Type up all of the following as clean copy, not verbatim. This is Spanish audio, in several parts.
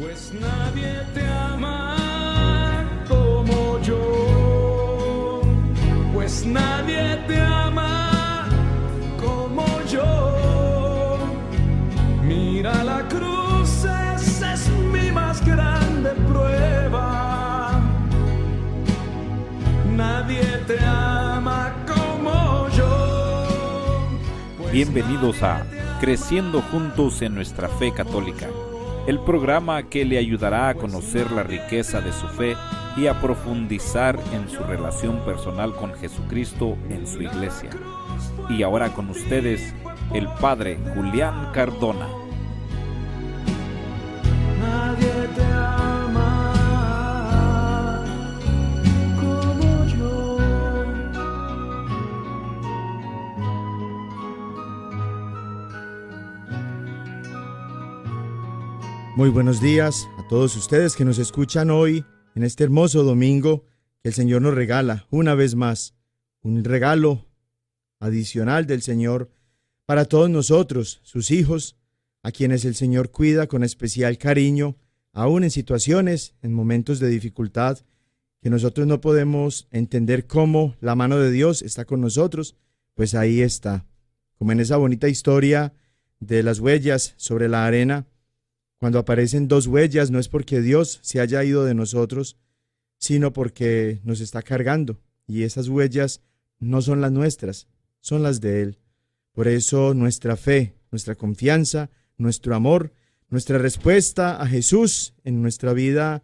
Pues nadie te ama como yo, pues nadie te ama como yo. Mira la cruz, esa es mi más grande prueba. Nadie te ama como yo. Bienvenidos a Creciendo Juntos en Nuestra Fe Católica, el programa que le ayudará a conocer la riqueza de su fe y a profundizar en su relación personal con Jesucristo en su iglesia. Y ahora con ustedes, el Padre Julián Cardona. Nadie te ama como yo. Muy buenos días a todos ustedes que nos escuchan hoy en este hermoso domingo que el Señor nos regala una vez más, un regalo adicional del Señor para todos nosotros, sus hijos, a quienes el Señor cuida con especial cariño, aún en situaciones, en momentos de dificultad, que nosotros no podemos entender cómo la mano de Dios está con nosotros, pues ahí está, como en esa bonita historia de las huellas sobre la arena. Cuando aparecen dos huellas, no es porque Dios se haya ido de nosotros, sino porque nos está cargando. Y esas huellas no son las nuestras, son las de Él. Por eso nuestra fe, nuestra confianza, nuestro amor, nuestra respuesta a Jesús en nuestra vida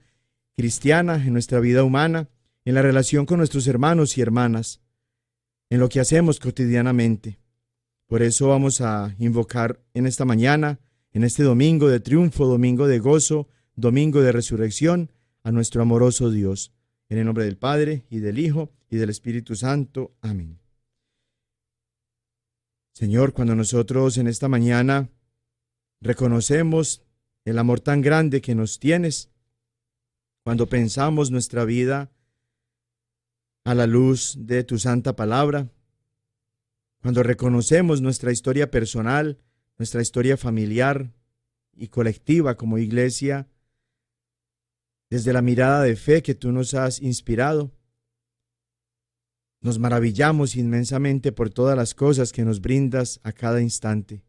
cristiana, en nuestra vida humana, en la relación con nuestros hermanos y hermanas, en lo que hacemos cotidianamente. Por eso vamos a invocar en esta mañana, en este domingo de triunfo, domingo de gozo, domingo de resurrección, a nuestro amoroso Dios. En el nombre del Padre, y del Hijo, y del Espíritu Santo. Amén. Señor, cuando nosotros en esta mañana reconocemos el amor tan grande que nos tienes, cuando pensamos nuestra vida a la luz de tu santa palabra, cuando reconocemos nuestra historia personal, nuestra historia familiar y colectiva como iglesia, desde la mirada de fe que tú nos has inspirado, nos maravillamos inmensamente por todas las cosas que nos brindas a cada instante.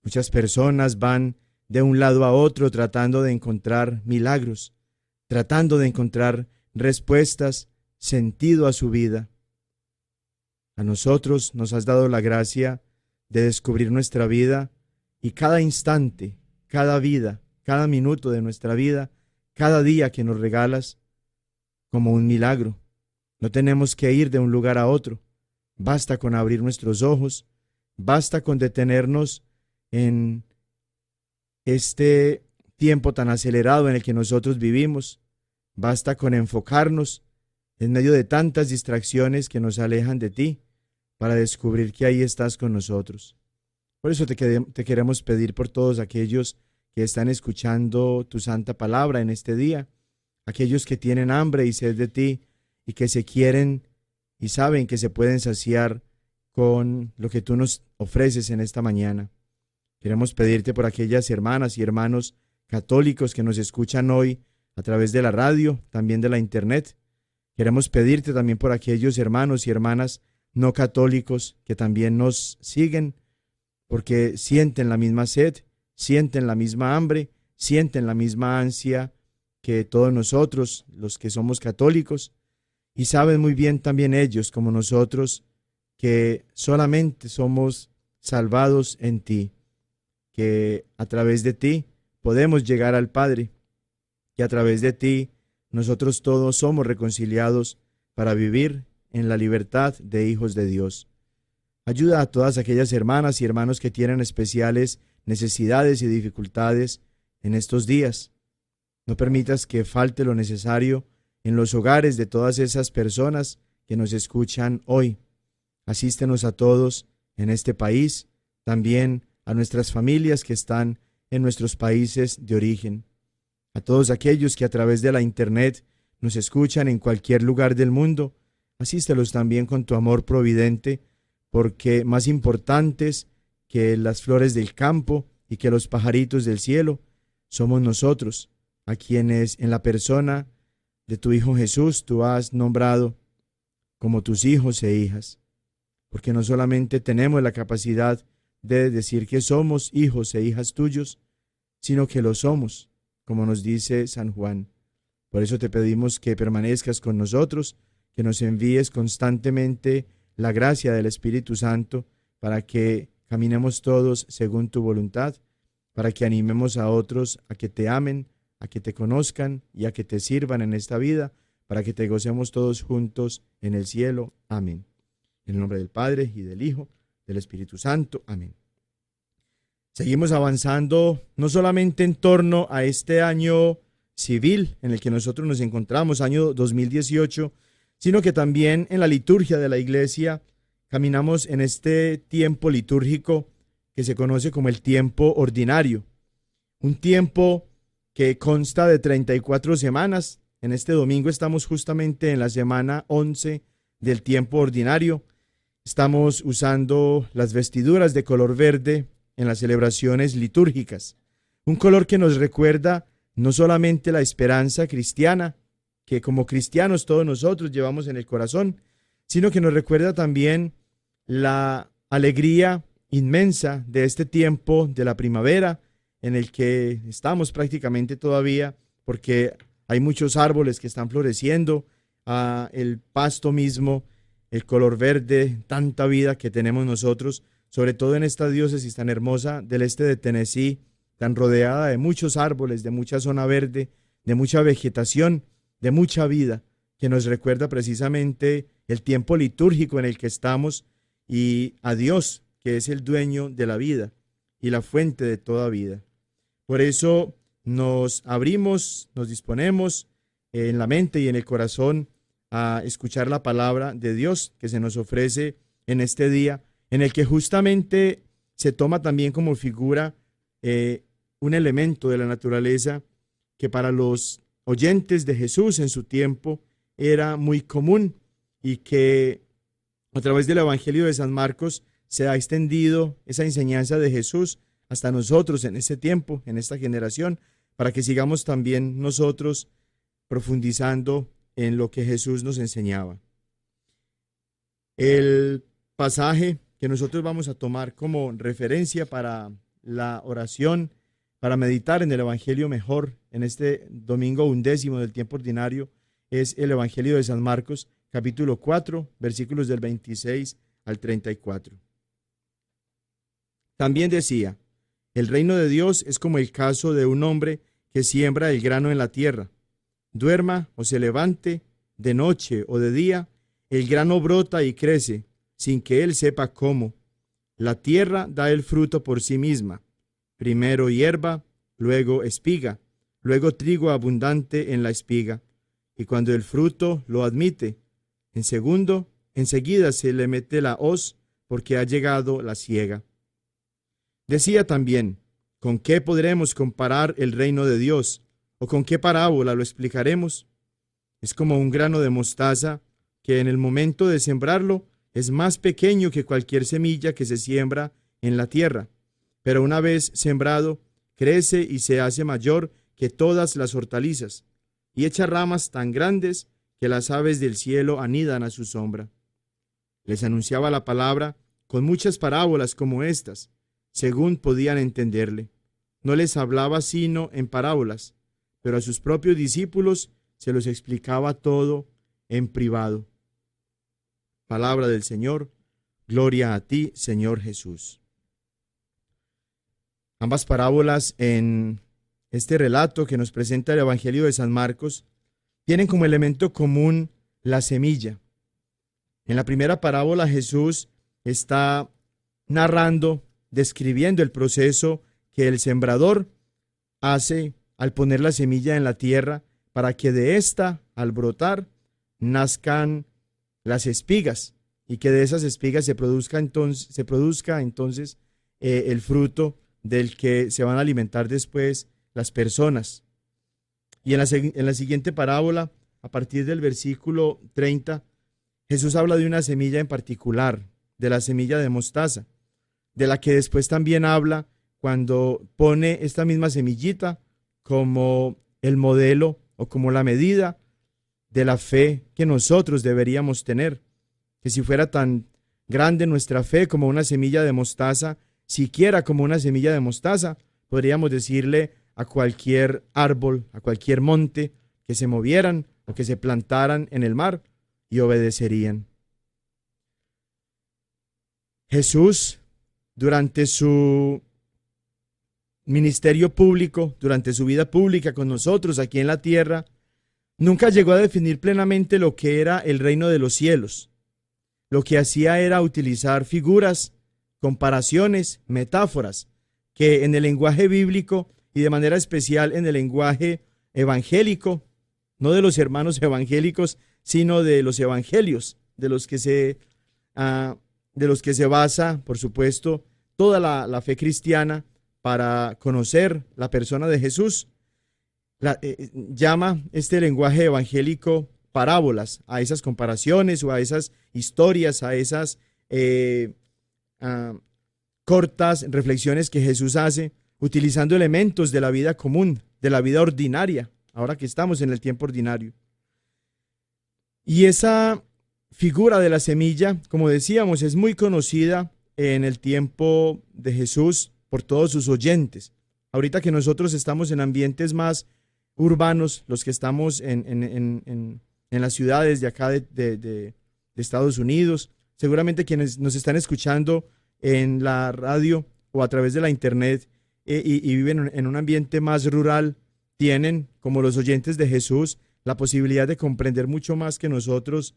Muchas personas van de un lado a otro tratando de encontrar milagros, tratando de encontrar respuestas, sentido a su vida. A nosotros nos has dado la gracia de descubrir nuestra vida y cada instante, cada vida, cada minuto de nuestra vida, cada día que nos regalas como un milagro. No tenemos que ir de un lugar a otro. Basta con abrir nuestros ojos, basta con detenernos en este tiempo tan acelerado en el que nosotros vivimos. Basta con enfocarnos en medio de tantas distracciones que nos alejan de ti, para descubrir que ahí estás con nosotros. Por eso te queremos pedir por todos aquellos que están escuchando tu santa palabra en este día, aquellos que tienen hambre y sed de ti y que se quieren y saben que se pueden saciar con lo que tú nos ofreces en esta mañana. Queremos pedirte por aquellas hermanas y hermanos católicos que nos escuchan hoy a través de la radio, también de la internet. Queremos pedirte también por aquellos hermanos y hermanas no católicos que también nos siguen, porque sienten la misma sed, sienten la misma hambre, sienten la misma ansia que todos nosotros, los que somos católicos, y saben muy bien también ellos, como nosotros, que solamente somos salvados en ti, que a través de ti podemos llegar al Padre, que a través de ti nosotros todos somos reconciliados para vivir en la libertad de hijos de Dios. Ayuda a todas aquellas hermanas y hermanos que tienen especiales necesidades y dificultades en estos días. No permitas que falte lo necesario en los hogares de todas esas personas que nos escuchan hoy. Asístenos a todos en este país, también a nuestras familias que están en nuestros países de origen. A todos aquellos que a través de la internet nos escuchan en cualquier lugar del mundo, asístelos también con tu amor providente, porque más importantes que las flores del campo y que los pajaritos del cielo somos nosotros, a quienes en la persona de tu Hijo Jesús tú has nombrado como tus hijos e hijas, porque no solamente tenemos la capacidad de decir que somos hijos e hijas tuyos, sino que lo somos, como nos dice San Juan. Por eso te pedimos que permanezcas con nosotros, que nos envíes constantemente la gracia del Espíritu Santo para que caminemos todos según tu voluntad, para que animemos a otros a que te amen, a que te conozcan y a que te sirvan en esta vida, para que te gocemos todos juntos en el cielo. Amén. En el nombre del Padre, y del Hijo, del Espíritu Santo. Amén. Seguimos avanzando no solamente en torno a este año civil en el que nosotros nos encontramos, año 2018, sino que también en la liturgia de la Iglesia caminamos en este tiempo litúrgico que se conoce como el tiempo ordinario. Un tiempo que consta de 34 semanas. En este domingo estamos justamente en la semana 11 del tiempo ordinario. Estamos usando las vestiduras de color verde en las celebraciones litúrgicas. Un color que nos recuerda no solamente la esperanza cristiana, que como cristianos todos nosotros llevamos en el corazón, sino que nos recuerda también la alegría inmensa de este tiempo de la primavera, en el que estamos prácticamente todavía, porque hay muchos árboles que están floreciendo, el pasto mismo, el color verde, tanta vida que tenemos nosotros, sobre todo en esta diócesis tan hermosa del este de Tennessee, tan rodeada de muchos árboles, de mucha zona verde, de mucha vegetación, de mucha vida, que nos recuerda precisamente el tiempo litúrgico en el que estamos y a Dios, que es el dueño de la vida y la fuente de toda vida. Por eso nos abrimos, nos disponemos en la mente y en el corazón a escuchar la palabra de Dios que se nos ofrece en este día, en el que justamente se toma también como figura un elemento de la naturaleza que para los oyentes de Jesús en su tiempo era muy común y que a través del Evangelio de San Marcos se ha extendido esa enseñanza de Jesús hasta nosotros en este tiempo, en esta generación, para que sigamos también nosotros profundizando en lo que Jesús nos enseñaba. El pasaje que nosotros vamos a tomar como referencia para la oración, para meditar en el Evangelio mejor en este domingo 11 del tiempo ordinario, es el Evangelio de San Marcos, capítulo 4, versículos del 26 al 34. También decía: el reino de Dios es como el caso de un hombre que siembra el grano en la tierra. Duerma o se levante, de noche o de día, el grano brota y crece, sin que él sepa cómo. La tierra da el fruto por sí misma, primero hierba, luego espiga, luego trigo abundante en la espiga, y cuando el fruto lo admite, enseguida se le mete la hoz, porque ha llegado la siega. Decía también: ¿con qué podremos comparar el reino de Dios? ¿O con qué parábola lo explicaremos? Es como un grano de mostaza que en el momento de sembrarlo es más pequeño que cualquier semilla que se siembra en la tierra, pero una vez sembrado, crece y se hace mayor que todas las hortalizas, y echa ramas tan grandes que las aves del cielo anidan a su sombra. Les anunciaba la palabra con muchas parábolas como estas, según podían entenderle. No les hablaba sino en parábolas, pero a sus propios discípulos se los explicaba todo en privado. Palabra del Señor. Gloria a ti, Señor Jesús. Ambas parábolas en este relato que nos presenta el Evangelio de San Marcos tienen como elemento común la semilla. En la primera parábola Jesús está narrando, describiendo el proceso que el sembrador hace al poner la semilla en la tierra para que de ésta, al brotar, nazcan las espigas y que de esas espigas se produzca entonces el fruto del que se van a alimentar después las personas. Y en la siguiente parábola, a partir del versículo 30, Jesús habla de una semilla en particular, de la semilla de mostaza, de la que después también habla cuando pone esta misma semillita como el modelo o como la medida de la fe que nosotros deberíamos tener. Que si fuera tan grande nuestra fe como una semilla de mostaza, siquiera como una semilla de mostaza, podríamos decirle a cualquier árbol, a cualquier monte, que se movieran o que se plantaran en el mar y obedecerían. Jesús, durante su ministerio público, durante su vida pública con nosotros aquí en la tierra, nunca llegó a definir plenamente lo que era el reino de los cielos. Lo que hacía era utilizar figuras, comparaciones, metáforas, que en el lenguaje bíblico y de manera especial en el lenguaje evangélico, no de los hermanos evangélicos, sino de los evangelios, de los que se basa, por supuesto, toda la fe cristiana para conocer la persona de Jesús. Llama este lenguaje evangélico parábolas a esas comparaciones o a esas historias, a esas cortas reflexiones que Jesús hace, utilizando elementos de la vida común, de la vida ordinaria, ahora que estamos en el tiempo ordinario. Y esa figura de la semilla, como decíamos, es muy conocida en el tiempo de Jesús por todos sus oyentes. Ahorita que nosotros estamos en ambientes más urbanos, los que estamos en las ciudades de acá de Estados Unidos, seguramente quienes nos están escuchando en la radio o a través de la internet y viven en un ambiente más rural, tienen, como los oyentes de Jesús, la posibilidad de comprender mucho más que nosotros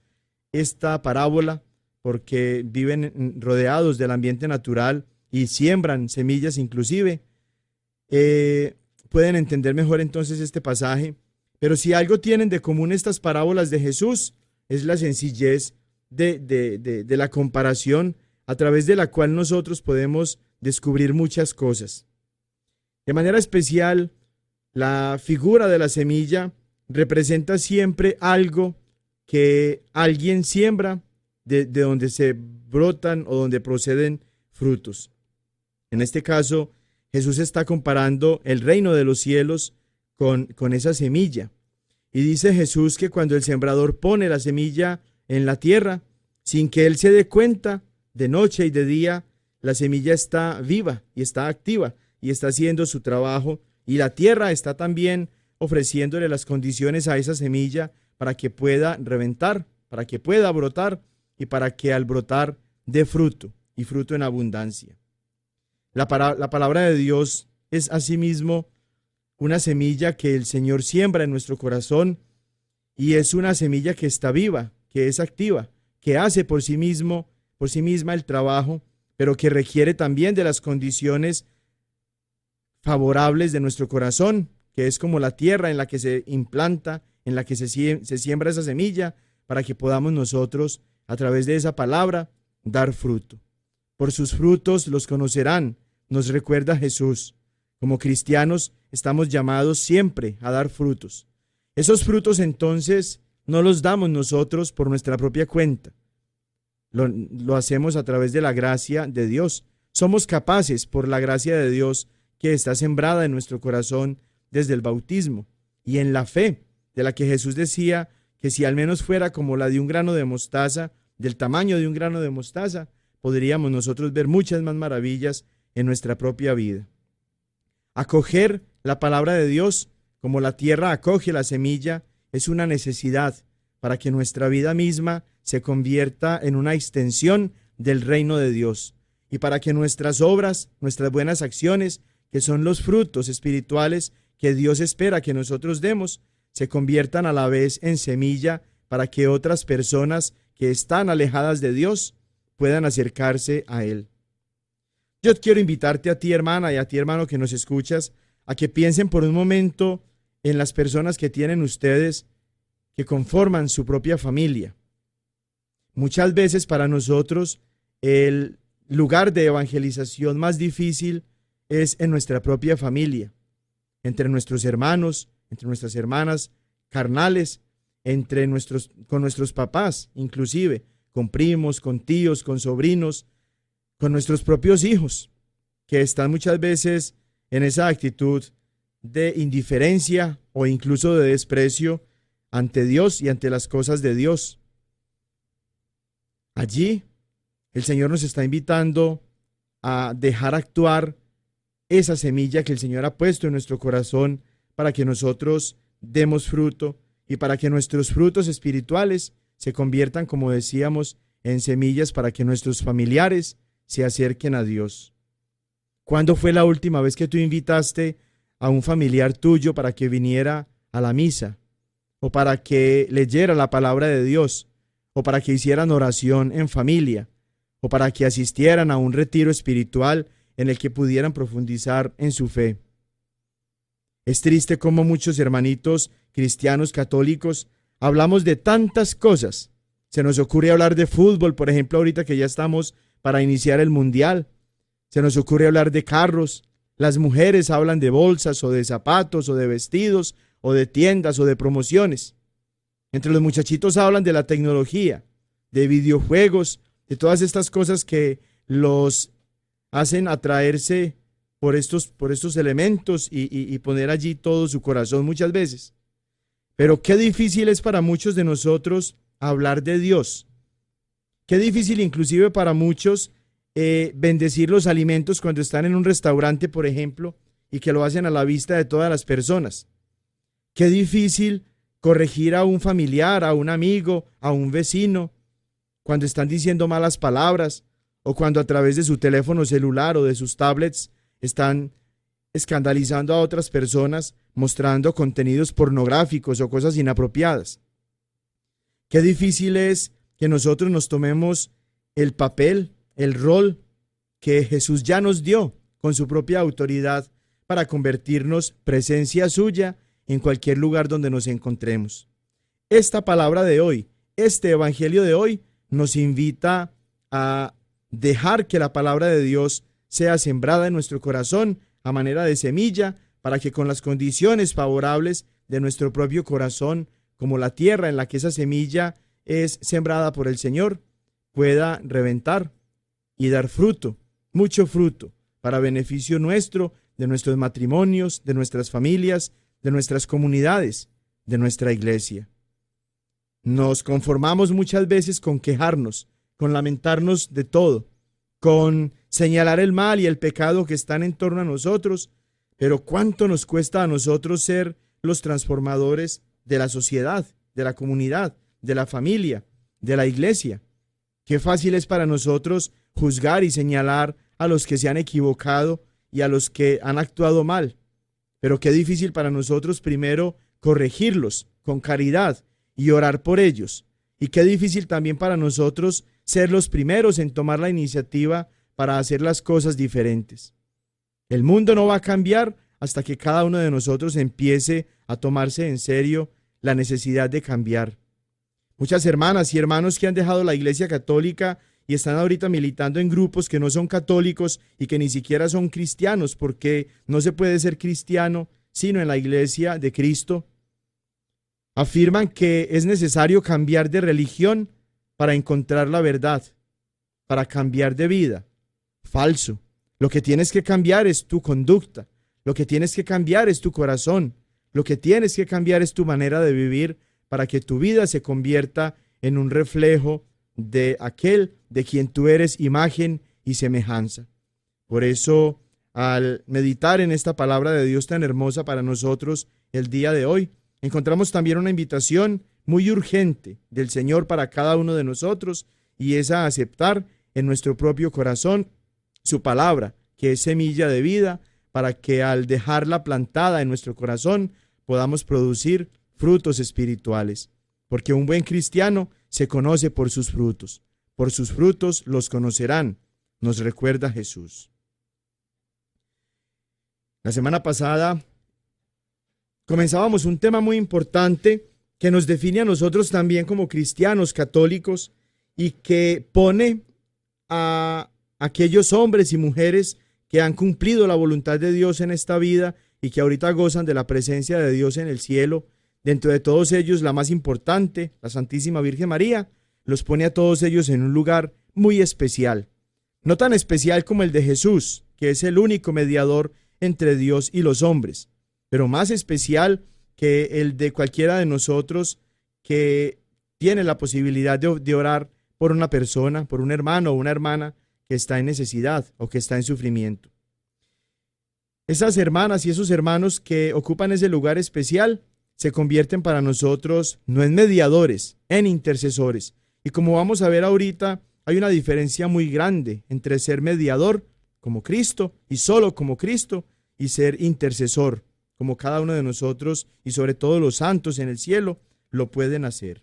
esta parábola, porque viven rodeados del ambiente natural y siembran semillas inclusive. Pueden entender mejor entonces este pasaje. Pero si algo tienen de común estas parábolas de Jesús, es la sencillez de la comparación a través de la cual nosotros podemos descubrir muchas cosas. De manera especial, la figura de la semilla representa siempre algo que alguien siembra, de donde se brotan o donde proceden frutos. En este caso, Jesús está comparando el reino de los cielos con esa semilla. Y dice Jesús que cuando el sembrador pone la semilla en la tierra, sin que él se dé cuenta, de noche y de día, la semilla está viva y está activa y está haciendo su trabajo, y la tierra está también ofreciéndole las condiciones a esa semilla para que pueda reventar, para que pueda brotar y para que al brotar dé fruto y fruto en abundancia. La palabra de Dios es asimismo una semilla que el Señor siembra en nuestro corazón, y es una semilla que está viva, que es activa, que hace por sí misma el trabajo, pero que requiere también de las condiciones favorables de nuestro corazón, que es como la tierra en la que se implanta, en la que se siembra esa semilla, para que podamos nosotros, a través de esa palabra, dar fruto. Por sus frutos los conocerán, nos recuerda Jesús. Como cristianos estamos llamados siempre a dar frutos. Esos frutos entonces no los damos nosotros por nuestra propia cuenta. Lo hacemos a través de la gracia de Dios. Somos capaces, por la gracia de Dios que está sembrada en nuestro corazón desde el bautismo y en la fe, de la que Jesús decía que si al menos fuera como la de un grano de mostaza, del tamaño de un grano de mostaza, podríamos nosotros ver muchas más maravillas en nuestra propia vida. Acoger la palabra de Dios como la tierra acoge la semilla es una necesidad para que nuestra vida misma se convierta en una extensión del reino de Dios, y para que nuestras obras, nuestras buenas acciones, que son los frutos espirituales que Dios espera que nosotros demos, se conviertan a la vez en semilla para que otras personas que están alejadas de Dios puedan acercarse a Él. Yo quiero invitarte a ti, hermana, y a ti, hermano, que nos escuchas, a que piensen por un momento en las personas que tienen ustedes, que conforman su propia familia. Muchas veces para nosotros el lugar de evangelización más difícil es en nuestra propia familia, entre nuestros hermanos, entre nuestras hermanas carnales, con nuestros papás, inclusive, con primos, con tíos, con sobrinos, con nuestros propios hijos, que están muchas veces en esa actitud de indiferencia o incluso de desprecio ante Dios y ante las cosas de Dios. Allí el Señor nos está invitando a dejar actuar esa semilla que el Señor ha puesto en nuestro corazón para que nosotros demos fruto y para que nuestros frutos espirituales se conviertan, como decíamos, en semillas para que nuestros familiares se acerquen a Dios. ¿Cuándo fue la última vez que tú invitaste a un familiar tuyo para que viniera a la misa, o para que leyera la palabra de Dios, o para que hicieran oración en familia, o para que asistieran a un retiro espiritual en el que pudieran profundizar en su fe? Es triste cómo muchos hermanitos cristianos católicos hablamos de tantas cosas. Se nos ocurre hablar de fútbol, por ejemplo, ahorita que ya estamos para iniciar el mundial. Se nos ocurre hablar de carros. Las mujeres hablan de bolsas o de zapatos o de vestidos o de tiendas o de promociones. Entre los muchachitos hablan de la tecnología, de videojuegos, de todas estas cosas que los hacen atraerse por estos elementos y poner allí todo su corazón muchas veces. Pero qué difícil es para muchos de nosotros hablar de Dios. Qué difícil inclusive para muchos bendecir los alimentos cuando están en un restaurante, por ejemplo, y que lo hacen a la vista de todas las personas. Qué difícil corregir a un familiar, a un amigo, a un vecino, cuando están diciendo malas palabras, o cuando a través de su teléfono celular o de sus tablets están escandalizando a otras personas, mostrando contenidos pornográficos o cosas inapropiadas. Qué difícil es que nosotros nos tomemos el papel, el rol que Jesús ya nos dio con su propia autoridad para convertirnos presencia suya en cualquier lugar donde nos encontremos. Esta palabra de hoy, este evangelio de hoy, nos invita a dejar que la palabra de Dios sea sembrada en nuestro corazón a manera de semilla, para que con las condiciones favorables de nuestro propio corazón, como la tierra en la que esa semilla es sembrada por el Señor, pueda reventar y dar fruto, mucho fruto, para beneficio nuestro, de nuestros matrimonios, de nuestras familias, de nuestras comunidades, de nuestra iglesia. Nos conformamos muchas veces con quejarnos, con lamentarnos de todo, con señalar el mal y el pecado que están en torno a nosotros, pero ¿cuánto nos cuesta a nosotros ser los transformadores de la sociedad, de la comunidad, de la familia, de la iglesia? Qué fácil es para nosotros juzgar y señalar a los que se han equivocado y a los que han actuado mal, pero qué difícil para nosotros primero corregirlos con caridad y orar por ellos, y qué difícil también para nosotros ser los primeros en tomar la iniciativa para hacer las cosas diferentes. El mundo no va a cambiar hasta que cada uno de nosotros empiece a tomarse en serio la necesidad de cambiar. Muchas hermanas y hermanos que han dejado la Iglesia Católica y están ahorita militando en grupos que no son católicos y que ni siquiera son cristianos, porque no se puede ser cristiano sino en la Iglesia de Cristo, afirman que es necesario cambiar de religión para encontrar la verdad, para cambiar de vida. Falso. Lo que tienes que cambiar es tu conducta, lo que tienes que cambiar es tu corazón, lo que tienes que cambiar es tu manera de vivir para que tu vida se convierta en un reflejo de aquel de quien tú eres imagen y semejanza. Por eso, al meditar en esta palabra de Dios tan hermosa para nosotros el día de hoy, encontramos también una invitación muy urgente del Señor para cada uno de nosotros, y es a aceptar en nuestro propio corazón su palabra, que es semilla de vida, para que al dejarla plantada en nuestro corazón podamos producir frutos espirituales. Porque un buen cristiano se conoce por sus frutos. Por sus frutos los conocerán, nos recuerda Jesús. La semana pasada comenzábamos un tema muy importante que nos define a nosotros también como cristianos católicos y que pone a aquellos hombres y mujeres que han cumplido la voluntad de Dios en esta vida y que ahorita gozan de la presencia de Dios en el cielo. Dentro de todos ellos, la más importante, la Santísima Virgen María, los pone a todos ellos en un lugar muy especial. No tan especial como el de Jesús, que es el único mediador entre Dios y los hombres, pero más especial que el de cualquiera de nosotros que tiene la posibilidad de orar por una persona, por un hermano o una hermana que está en necesidad o que está en sufrimiento. Esas hermanas y esos hermanos que ocupan ese lugar especial se convierten para nosotros no en mediadores, en intercesores. Y como vamos a ver ahorita, hay una diferencia muy grande entre ser mediador como Cristo y solo como Cristo y ser intercesor como cada uno de nosotros y sobre todo los santos en el cielo lo pueden hacer.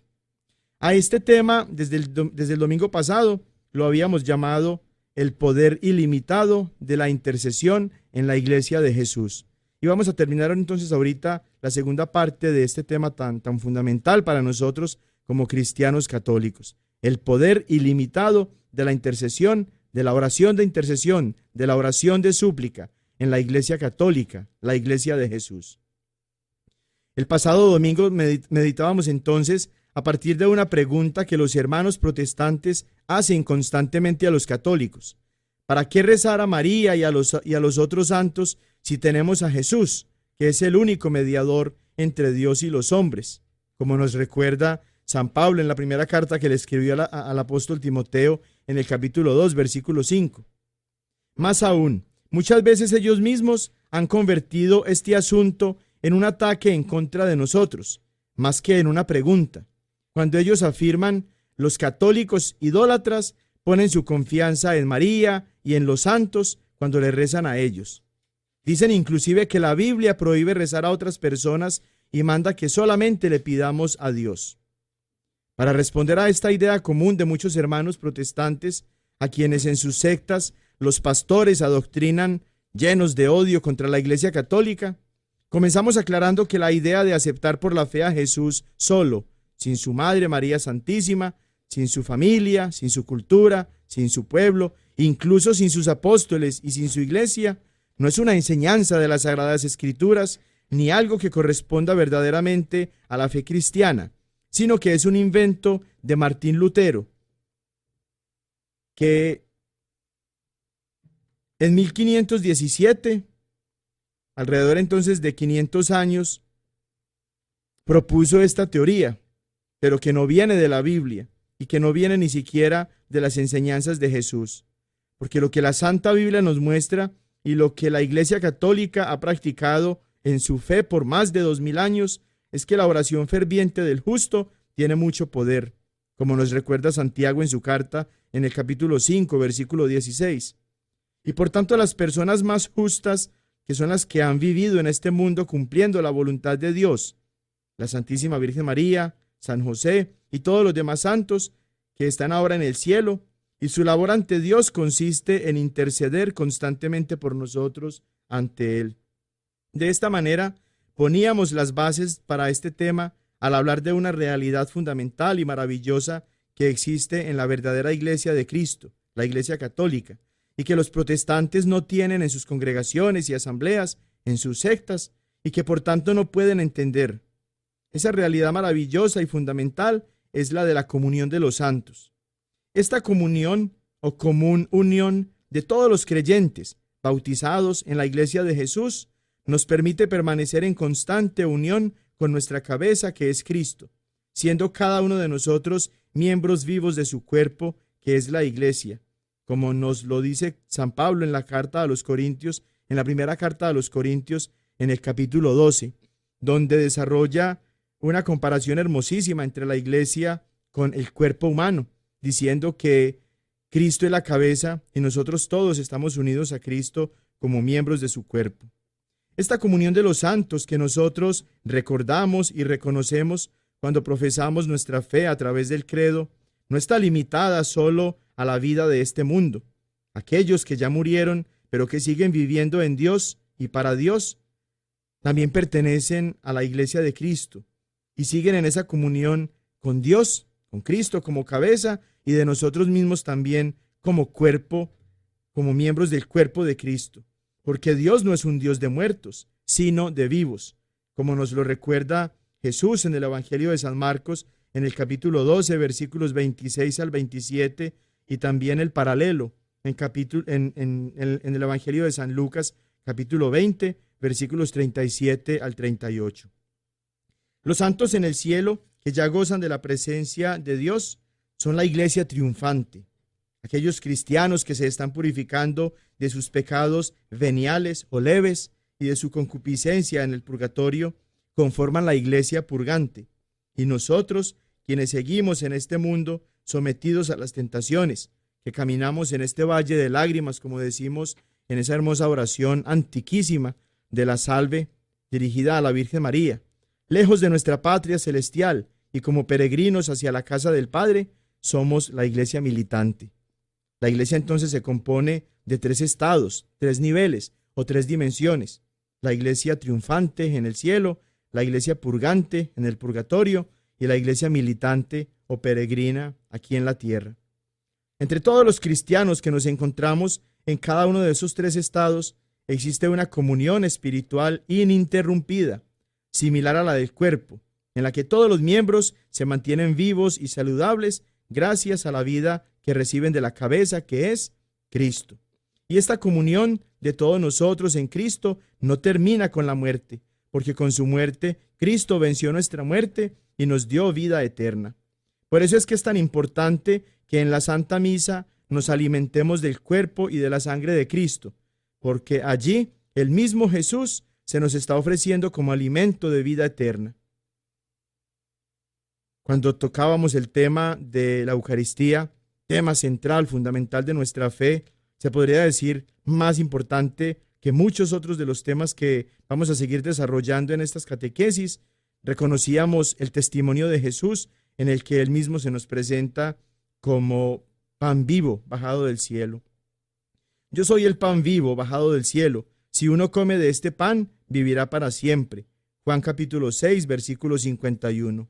A este tema, desde el domingo pasado, lo habíamos llamado el poder ilimitado de la intercesión en la iglesia de Jesús. Y vamos a terminar entonces ahorita la segunda parte de este tema tan fundamental para nosotros como cristianos católicos. El poder ilimitado de la intercesión, de la oración de intercesión, de la oración de súplica en la iglesia católica, la iglesia de Jesús. El pasado domingo meditábamos entonces a partir de una pregunta que los hermanos protestantes hacen constantemente a los católicos. ¿Para qué rezar a María y a los otros santos si tenemos a Jesús, que es el único mediador entre Dios y los hombres? Como nos recuerda San Pablo en la primera carta que le escribió al apóstol Timoteo en el capítulo 2, versículo 5. Más aún, muchas veces ellos mismos han convertido este asunto en un ataque en contra de nosotros, más que en una pregunta. Cuando ellos afirman, los católicos idólatras ponen su confianza en María y en los santos cuando le rezan a ellos. Dicen inclusive que la Biblia prohíbe rezar a otras personas y manda que solamente le pidamos a Dios. Para responder a esta idea común de muchos hermanos protestantes, a quienes en sus sectas los pastores adoctrinan llenos de odio contra la Iglesia Católica, comenzamos aclarando que la idea de aceptar por la fe a Jesús solo, sin su Madre María Santísima, sin su familia, sin su cultura, sin su pueblo, incluso sin sus apóstoles y sin su iglesia, no es una enseñanza de las Sagradas Escrituras, ni algo que corresponda verdaderamente a la fe cristiana, sino que es un invento de Martín Lutero, que en 1517, alrededor entonces de 500 años, propuso esta teoría, pero que no viene de la Biblia y que no viene ni siquiera de las enseñanzas de Jesús. Porque lo que la Santa Biblia nos muestra y lo que la Iglesia Católica ha practicado en su fe por más de 2000 años es que la oración ferviente del justo tiene mucho poder, como nos recuerda Santiago en su carta en el capítulo 5, versículo 16. Y por tanto las personas más justas, que son las que han vivido en este mundo cumpliendo la voluntad de Dios, la Santísima Virgen María, San José y todos los demás santos que están ahora en el cielo, y su labor ante Dios consiste en interceder constantemente por nosotros ante Él. De esta manera, poníamos las bases para este tema al hablar de una realidad fundamental y maravillosa que existe en la verdadera Iglesia de Cristo, la Iglesia Católica, y que los protestantes no tienen en sus congregaciones y asambleas, en sus sectas, y que por tanto no pueden entender. Esa realidad maravillosa y fundamental es la de la comunión de los santos. Esta comunión o común unión de todos los creyentes bautizados en la Iglesia de Jesús nos permite permanecer en constante unión con nuestra cabeza, que es Cristo, siendo cada uno de nosotros miembros vivos de su cuerpo, que es la Iglesia, como nos lo dice San Pablo en la carta a los Corintios, en la primera carta a los Corintios, en el capítulo 12, donde desarrolla una comparación hermosísima entre la Iglesia con el cuerpo humano, diciendo que Cristo es la cabeza y nosotros todos estamos unidos a Cristo como miembros de su cuerpo. Esta comunión de los santos que nosotros recordamos y reconocemos cuando profesamos nuestra fe a través del credo, no está limitada solo a la vida de este mundo. Aquellos que ya murieron, pero que siguen viviendo en Dios y para Dios, también pertenecen a la Iglesia de Cristo y siguen en esa comunión con Dios, con Cristo como cabeza y de nosotros mismos también como cuerpo, como miembros del cuerpo de Cristo. Porque Dios no es un Dios de muertos, sino de vivos, como nos lo recuerda Jesús en el Evangelio de San Marcos, en el capítulo 12, versículos 26 al 27, y también el paralelo en el Evangelio de San Lucas, capítulo 20, versículos 37 al 38. Los santos en el cielo, que ya gozan de la presencia de Dios, son la iglesia triunfante. Aquellos cristianos que se están purificando de sus pecados veniales o leves y de su concupiscencia en el purgatorio, conforman la iglesia purgante. Y nosotros, quienes seguimos en este mundo, sometidos a las tentaciones, que caminamos en este valle de lágrimas, como decimos en esa hermosa oración antiquísima de la salve dirigida a la Virgen María, lejos de nuestra patria celestial y como peregrinos hacia la casa del Padre, somos la iglesia militante. La iglesia entonces se compone de 3 estados, 3 niveles o 3 dimensiones: la iglesia triunfante en el cielo, la iglesia purgante en el purgatorio y la iglesia militante o peregrina aquí en la tierra. Entre todos los cristianos que nos encontramos en cada uno de esos 3 estados, existe una comunión espiritual ininterrumpida, similar a la del cuerpo, en la que todos los miembros se mantienen vivos y saludables gracias a la vida que reciben de la cabeza, que es Cristo. Y esta comunión de todos nosotros en Cristo no termina con la muerte, porque con su muerte Cristo venció nuestra muerte y nos dio vida eterna. Por eso es que es tan importante que en la Santa Misa nos alimentemos del cuerpo y de la sangre de Cristo, porque allí el mismo Jesús se nos está ofreciendo como alimento de vida eterna. Cuando tocábamos el tema de la Eucaristía, tema central, fundamental de nuestra fe, se podría decir más importante que muchos otros de los temas que vamos a seguir desarrollando en estas catequesis, reconocíamos el testimonio de Jesús en el que Él mismo se nos presenta como pan vivo bajado del cielo. Yo soy el pan vivo bajado del cielo. Si uno come de este pan, vivirá para siempre. Juan capítulo 6, versículo 51.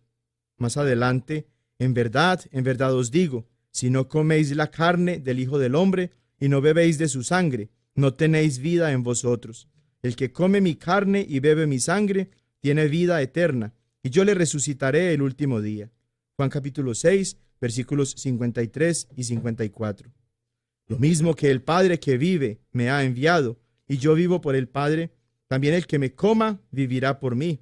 Más adelante, en verdad os digo, si no coméis la carne del Hijo del Hombre y no bebéis de su sangre, no tenéis vida en vosotros. El que come mi carne y bebe mi sangre, tiene vida eterna, y yo le resucitaré el último día. Juan capítulo 6, versículos 53 y 54. Lo mismo que el Padre que vive me ha enviado, y yo vivo por el Padre, también el que me coma vivirá por mí.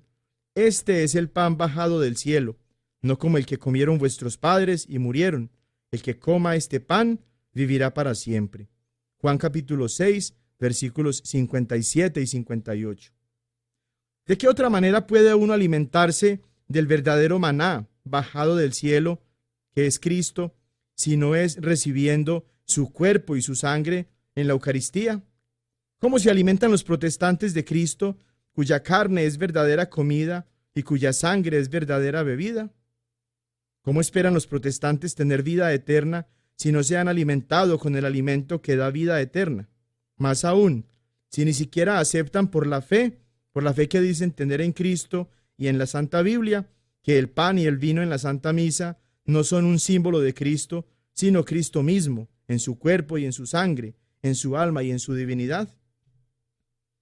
Este es el pan bajado del cielo, no como el que comieron vuestros padres y murieron. El que coma este pan vivirá para siempre. Juan capítulo 6, versículos 57 y 58. ¿De qué otra manera puede uno alimentarse del verdadero maná bajado del cielo, que es Cristo, si no es recibiendo su cuerpo y su sangre en la Eucaristía? ¿Cómo se alimentan los protestantes de Cristo, cuya carne es verdadera comida y cuya sangre es verdadera bebida? ¿Cómo esperan los protestantes tener vida eterna si no se han alimentado con el alimento que da vida eterna? Más aún, si ni siquiera aceptan por la fe que dicen tener en Cristo y en la Santa Biblia, que el pan y el vino en la Santa Misa no son un símbolo de Cristo, sino Cristo mismo, en su cuerpo y en su sangre, en su alma y en su divinidad.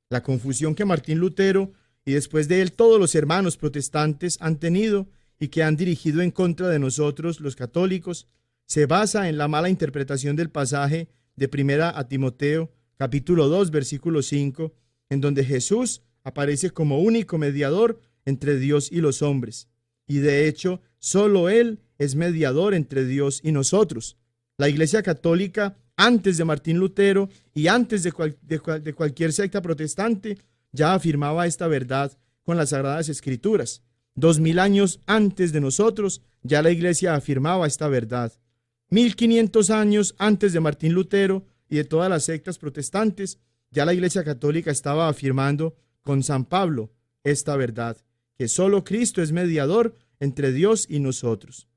La confusión que Martín Lutero y después de él todos los hermanos protestantes han tenido y que han dirigido en contra de nosotros, los católicos, se basa en la mala interpretación del pasaje de 1 a Timoteo, capítulo 2, versículo 5, en donde Jesús aparece como único mediador entre Dios y los hombres. Y de hecho, solo Él es mediador entre Dios y nosotros. La Iglesia Católica, antes de Martín Lutero y antes de cualquier secta protestante, ya afirmaba esta verdad con las Sagradas Escrituras. 2000 años antes de nosotros, ya la Iglesia afirmaba esta verdad. 1500 años antes de Martín Lutero y de todas las sectas protestantes, ya la Iglesia Católica estaba afirmando con San Pablo esta verdad, que solo Cristo es mediador entre Dios y nosotros.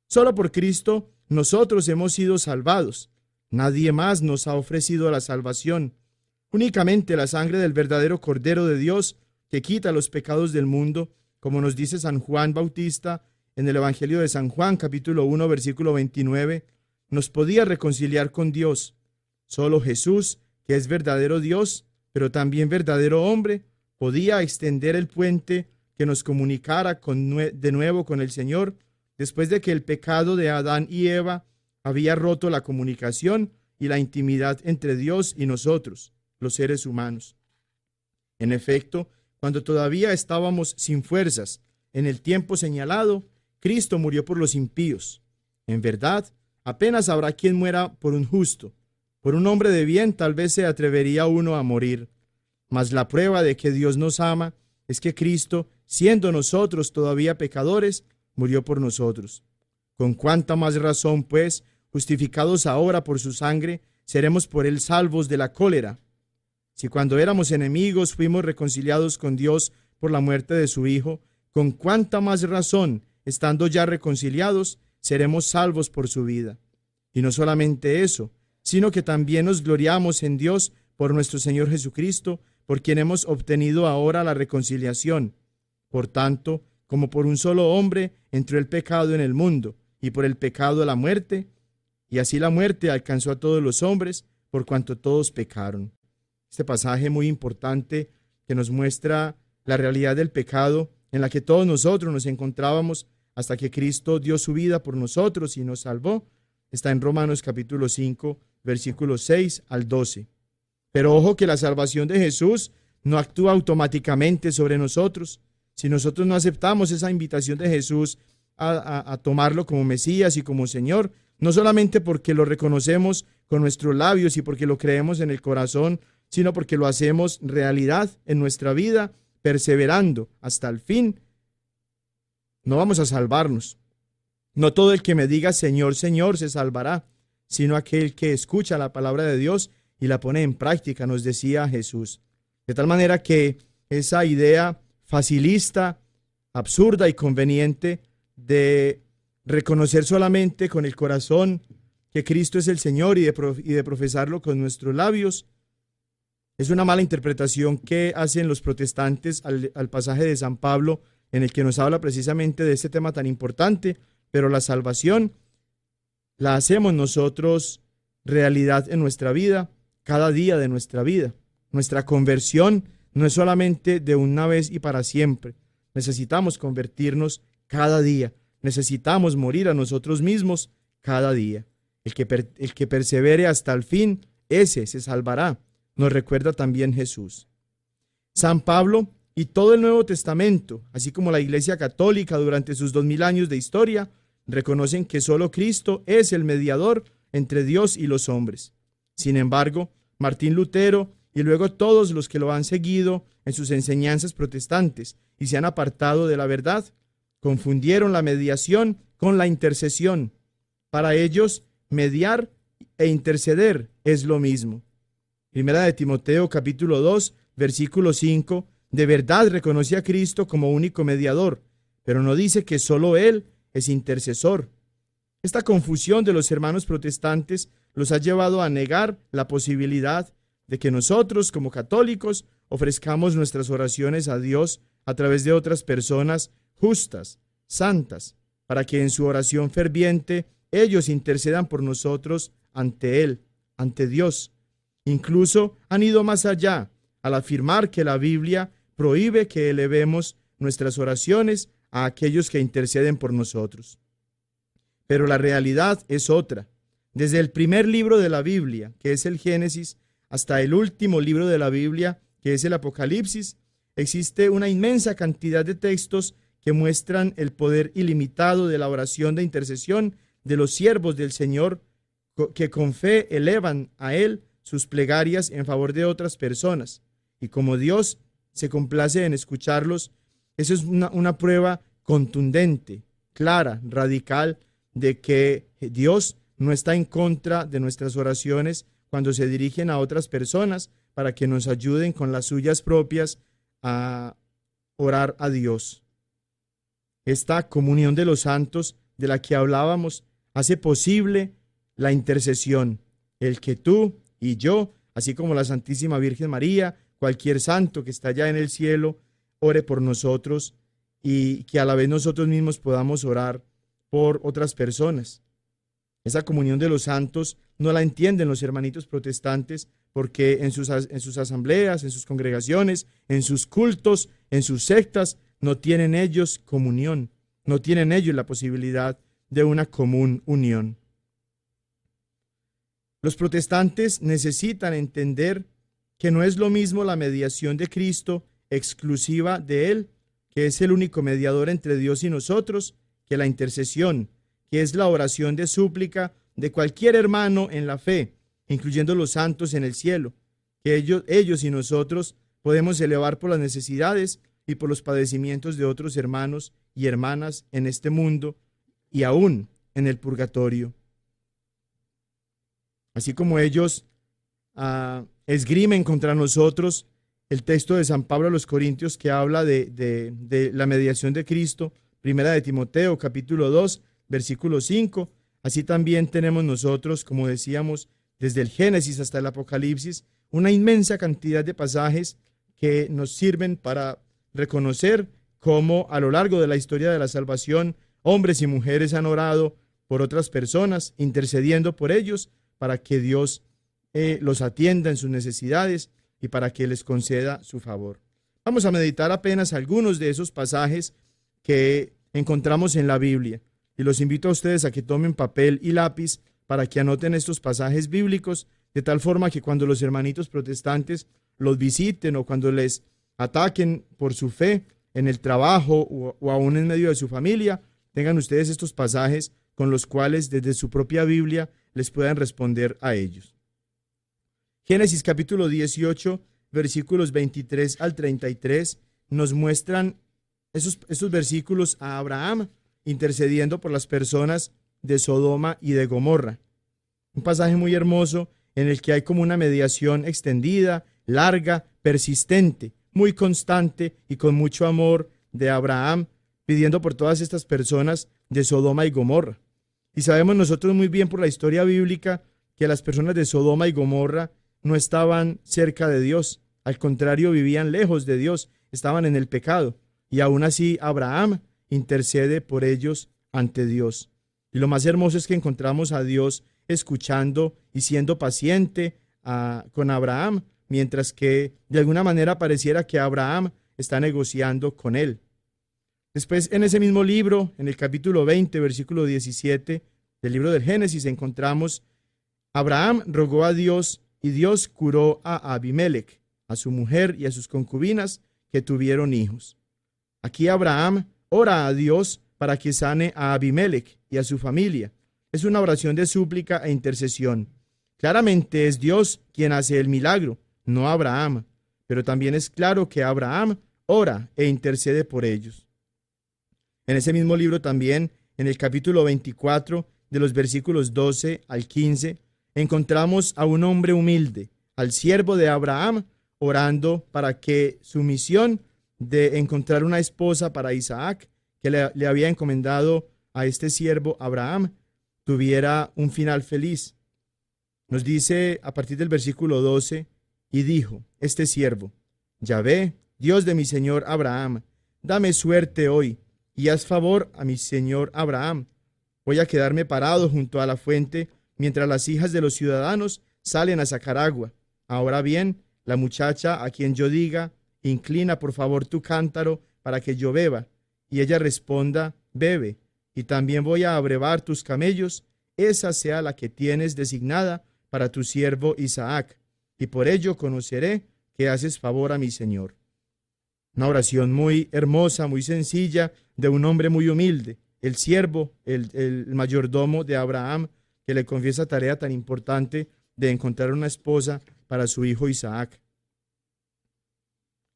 Solo por Cristo nosotros hemos sido salvados. Nadie más nos ha ofrecido la salvación. Únicamente la sangre del verdadero Cordero de Dios, que quita los pecados del mundo, como nos dice San Juan Bautista en el Evangelio de San Juan, capítulo 1, versículo 29, nos podía reconciliar con Dios. Solo Jesús, que es verdadero Dios, pero también verdadero hombre, podía extender el puente que nos comunicara de nuevo con el Señor, después de que el pecado de Adán y Eva había roto la comunicación y la intimidad entre Dios y nosotros, los seres humanos. En efecto, cuando todavía estábamos sin fuerzas, en el tiempo señalado, Cristo murió por los impíos. En verdad, apenas habrá quien muera por un justo. Por un hombre de bien tal vez se atrevería uno a morir. Mas la prueba de que Dios nos ama es que Cristo, siendo nosotros todavía pecadores, murió por nosotros. Con cuánta más razón, pues, justificados ahora por su sangre, seremos por él salvos de la cólera. Si cuando éramos enemigos fuimos reconciliados con Dios por la muerte de su Hijo, con cuánta más razón, estando ya reconciliados, seremos salvos por su vida. Y no solamente eso, sino que también nos gloriamos en Dios por nuestro Señor Jesucristo, por quien hemos obtenido ahora la reconciliación. Por tanto, como por un solo hombre entró el pecado en el mundo, y por el pecado la muerte, y así la muerte alcanzó a todos los hombres, por cuanto todos pecaron. Este pasaje muy importante que nos muestra la realidad del pecado en la que todos nosotros nos encontrábamos hasta que Cristo dio su vida por nosotros y nos salvó, está en Romanos capítulo 5, versículos 6 al 12. Pero ojo que la salvación de Jesús no actúa automáticamente sobre nosotros. Si nosotros no aceptamos esa invitación de Jesús a tomarlo como Mesías y como Señor, no solamente porque lo reconocemos con nuestros labios y porque lo creemos en el corazón, sino porque lo hacemos realidad en nuestra vida, perseverando hasta el fin, no vamos a salvarnos. No todo el que me diga Señor, Señor se salvará, sino aquel que escucha la palabra de Dios y la pone en práctica, nos decía Jesús. De tal manera que esa idea facilista, absurda y conveniente de reconocer solamente con el corazón que Cristo es el Señor y de profesarlo con nuestros labios, es una mala interpretación que hacen los protestantes al pasaje de San Pablo, en el que nos habla precisamente de este tema tan importante, pero la salvación la hacemos nosotros realidad en nuestra vida, cada día de nuestra vida. Nuestra conversión no es solamente de una vez y para siempre. Necesitamos convertirnos cada día. Necesitamos morir a nosotros mismos cada día. El que persevere hasta el fin, ese se salvará, nos recuerda también Jesús. San Pablo y todo el Nuevo Testamento, así como la Iglesia Católica durante sus 2000 años de historia, reconocen que solo Cristo es el mediador entre Dios y los hombres. Sin embargo, Martín Lutero y luego todos los que lo han seguido en sus enseñanzas protestantes y se han apartado de la verdad, confundieron la mediación con la intercesión. Para ellos, mediar e interceder es lo mismo. Primera de Timoteo capítulo 2, versículo 5, de verdad reconoce a Cristo como único mediador, pero no dice que solo Él es intercesor. Esta confusión de los hermanos protestantes los ha llevado a negar la posibilidad de que nosotros, como católicos, ofrezcamos nuestras oraciones a Dios a través de otras personas justas, santas, para que en su oración ferviente ellos intercedan por nosotros ante Él, ante Dios. Incluso han ido más allá al afirmar que la Biblia prohíbe que elevemos nuestras oraciones a aquellos que interceden por nosotros. Pero la realidad es otra. Desde el primer libro de la Biblia, que es el Génesis, hasta el último libro de la Biblia, que es el Apocalipsis, existe una inmensa cantidad de textos que muestran el poder ilimitado de la oración de intercesión de los siervos del Señor, que con fe elevan a Él sus plegarias en favor de otras personas. Y como Dios se complace en escucharlos, eso es una prueba contundente, clara, radical, de que Dios no está en contra de nuestras oraciones cuando se dirigen a otras personas para que nos ayuden con las suyas propias a orar a Dios. Esta comunión de los santos de la que hablábamos hace posible la intercesión, el que tú y yo, así como la Santísima Virgen María, cualquier santo que está allá en el cielo, ore por nosotros y que a la vez nosotros mismos podamos orar por otras personas. Esa comunión de los santos no la entienden los hermanitos protestantes porque en sus asambleas, en sus congregaciones, en sus cultos, en sus sectas, no tienen ellos comunión, no tienen ellos la posibilidad de una común unión. Los protestantes necesitan entender que no es lo mismo la mediación de Cristo exclusiva de Él, que es el único mediador entre Dios y nosotros, que la intercesión, que es la oración de súplica de cualquier hermano en la fe, incluyendo los santos en el cielo, que ellos y nosotros podemos elevar por las necesidades y por los padecimientos de otros hermanos y hermanas en este mundo y aún en el purgatorio. Así como ellos esgrimen contra nosotros el texto de San Pablo a los Corintios que habla de la mediación de Cristo, primera de Timoteo, capítulo 2, versículo 5, así también tenemos nosotros, como decíamos, desde el Génesis hasta el Apocalipsis, una inmensa cantidad de pasajes que nos sirven para reconocer cómo a lo largo de la historia de la salvación, hombres y mujeres han orado por otras personas, intercediendo por ellos para que Dios los atienda en sus necesidades y para que les conceda su favor. Vamos a meditar apenas algunos de esos pasajes que encontramos en la Biblia y los invito a ustedes a que tomen papel y lápiz para que anoten estos pasajes bíblicos de tal forma que cuando los hermanitos protestantes los visiten o cuando les ataquen por su fe en el trabajo o aún en medio de su familia, tengan ustedes estos pasajes con los cuales desde su propia Biblia les puedan responder a ellos. Génesis capítulo 18, versículos 23 al 33, nos muestran esos versículos a Abraham intercediendo por las personas de Sodoma y de Gomorra. Un pasaje muy hermoso en el que hay como una mediación extendida, larga, persistente, muy constante y con mucho amor de Abraham, pidiendo por todas estas personas de Sodoma y Gomorra. Y sabemos nosotros muy bien por la historia bíblica que las personas de Sodoma y Gomorra no estaban cerca de Dios, al contrario, vivían lejos de Dios, estaban en el pecado, y aún así Abraham intercede por ellos ante Dios. Y lo más hermoso es que encontramos a Dios escuchando y siendo paciente con Abraham, mientras que de alguna manera pareciera que Abraham está negociando con él. Después, en ese mismo libro, en el capítulo 20, versículo 17 del libro del Génesis, encontramos: Abraham rogó a Dios y Dios curó a Abimelech, a su mujer y a sus concubinas que tuvieron hijos. Aquí Abraham ora a Dios para que sane a Abimelech y a su familia. Es una oración de súplica e intercesión. Claramente es Dios quien hace el milagro, no Abraham, pero también es claro que Abraham ora e intercede por ellos. En ese mismo libro también, en el capítulo 24, de los versículos 12 al 15, encontramos a un hombre humilde, al siervo de Abraham, orando para que su misión de encontrar una esposa para Isaac, que le había encomendado a este siervo Abraham, tuviera un final feliz. Nos dice a partir del versículo 12, y dijo este siervo: Yahvé, Dios de mi señor Abraham, dame suerte hoy, y haz favor a mi señor Abraham. Voy a quedarme parado junto a la fuente, mientras las hijas de los ciudadanos salen a sacar agua. Ahora bien, la muchacha a quien yo diga: inclina por favor tu cántaro para que yo beba, y ella responda: bebe, y también voy a abrevar tus camellos, esa sea la que tienes designada para tu siervo Isaac, y por ello conoceré que haces favor a mi señor. Una oración muy hermosa, muy sencilla, de un hombre muy humilde, el siervo, el mayordomo de Abraham, que le confiesa tarea tan importante de encontrar una esposa para su hijo Isaac.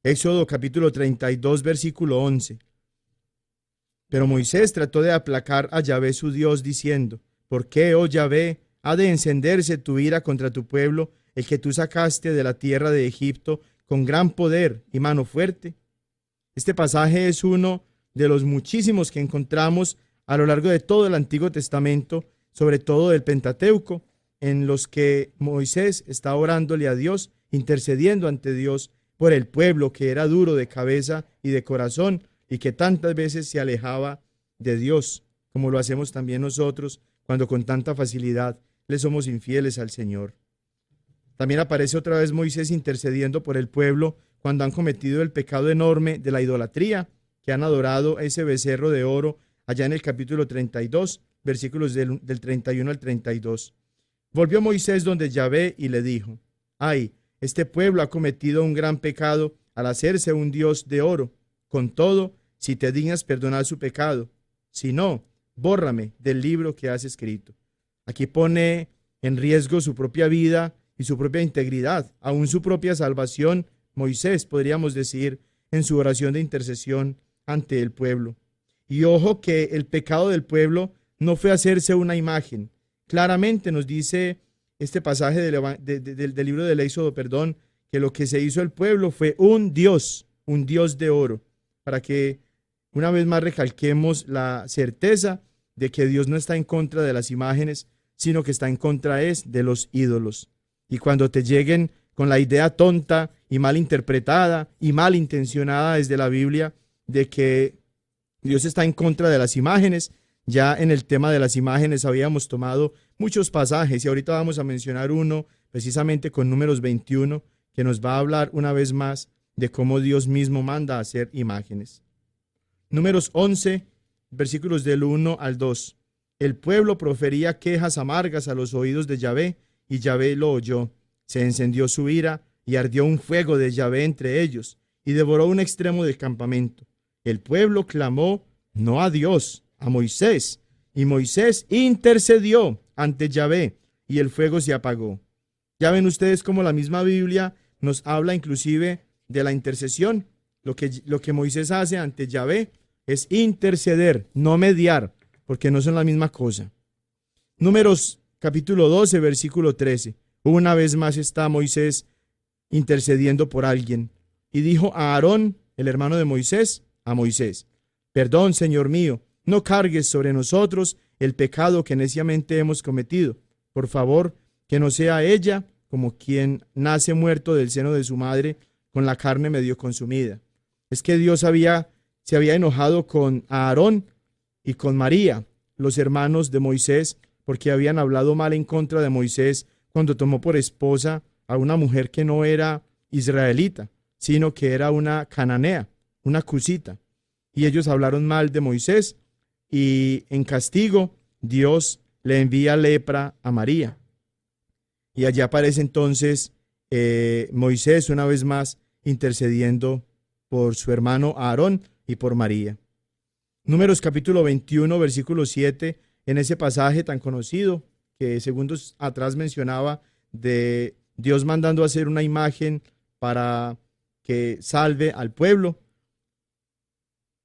Éxodo capítulo 32, versículo 11. Pero Moisés trató de aplacar a Yahvé su Dios, diciendo: ¿por qué, oh Yahvé, ha de encenderse tu ira contra tu pueblo, el que tú sacaste de la tierra de Egipto con gran poder y mano fuerte? Este pasaje es uno de los muchísimos que encontramos a lo largo de todo el Antiguo Testamento, sobre todo del Pentateuco, en los que Moisés está orándole a Dios, intercediendo ante Dios por el pueblo que era duro de cabeza y de corazón y que tantas veces se alejaba de Dios, como lo hacemos también nosotros cuando con tanta facilidad le somos infieles al Señor. También aparece otra vez Moisés intercediendo por el pueblo cuando han cometido el pecado enorme de la idolatría, que han adorado ese becerro de oro allá en el capítulo 32, versículos del 31 al 32. Volvió Moisés donde Yahvé y le dijo: ay, Este pueblo ha cometido un gran pecado al hacerse un Dios de oro. Con todo, si te dignas perdonar su pecado, si no, bórrame del libro que has escrito. Aquí pone en riesgo su propia vida y su propia integridad, aún su propia salvación. Moisés, podríamos decir, en su oración de intercesión ante el pueblo. Y ojo que el pecado del pueblo no fue hacerse una imagen. Claramente nos dice este pasaje del libro del Éxodo, que lo que se hizo el pueblo fue un Dios de oro, para que una vez más recalquemos la certeza de que Dios no está en contra de las imágenes, sino que está en contra de los ídolos. Y cuando te lleguen con la idea tonta y mal interpretada y mal intencionada desde la Biblia de que Dios está en contra de las imágenes, ya en el tema de las imágenes habíamos tomado muchos pasajes y ahorita vamos a mencionar uno precisamente con Números 21 que nos va a hablar una vez más de cómo Dios mismo manda a hacer imágenes. Números 11, versículos del 1 al 2. El pueblo profería quejas amargas a los oídos de Yahvé, y Yahvé lo oyó. Se encendió su ira, y ardió un fuego de Yahvé entre ellos, y devoró un extremo del campamento. El pueblo clamó, no a Dios, a Moisés, y Moisés intercedió ante Yahvé, y el fuego se apagó. Ya ven ustedes cómo la misma Biblia nos habla inclusive de la intercesión. Lo que Moisés hace ante Yahvé es interceder, no mediar, porque no son la misma cosa. Números capítulo 12, versículo 13. Una vez más está Moisés intercediendo por alguien. Y dijo a Aarón, el hermano de Moisés, a Moisés: perdón, Señor mío, no cargues sobre nosotros el pecado que neciamente hemos cometido. Por favor, que no sea ella como quien nace muerto del seno de su madre con la carne medio consumida. Es que Dios se había enojado con Aarón y con María, los hermanos de Moisés, porque habían hablado mal en contra de Moisés cuando tomó por esposa a una mujer que no era israelita, sino que era una cananea, una cusita. Y ellos hablaron mal de Moisés y en castigo Dios le envía lepra a María. Y allá aparece entonces Moisés una vez más intercediendo por su hermano Aarón y por María. Números capítulo 21, versículo 7, en ese pasaje tan conocido que segundos atrás mencionaba de Dios mandando a hacer una imagen para que salve al pueblo.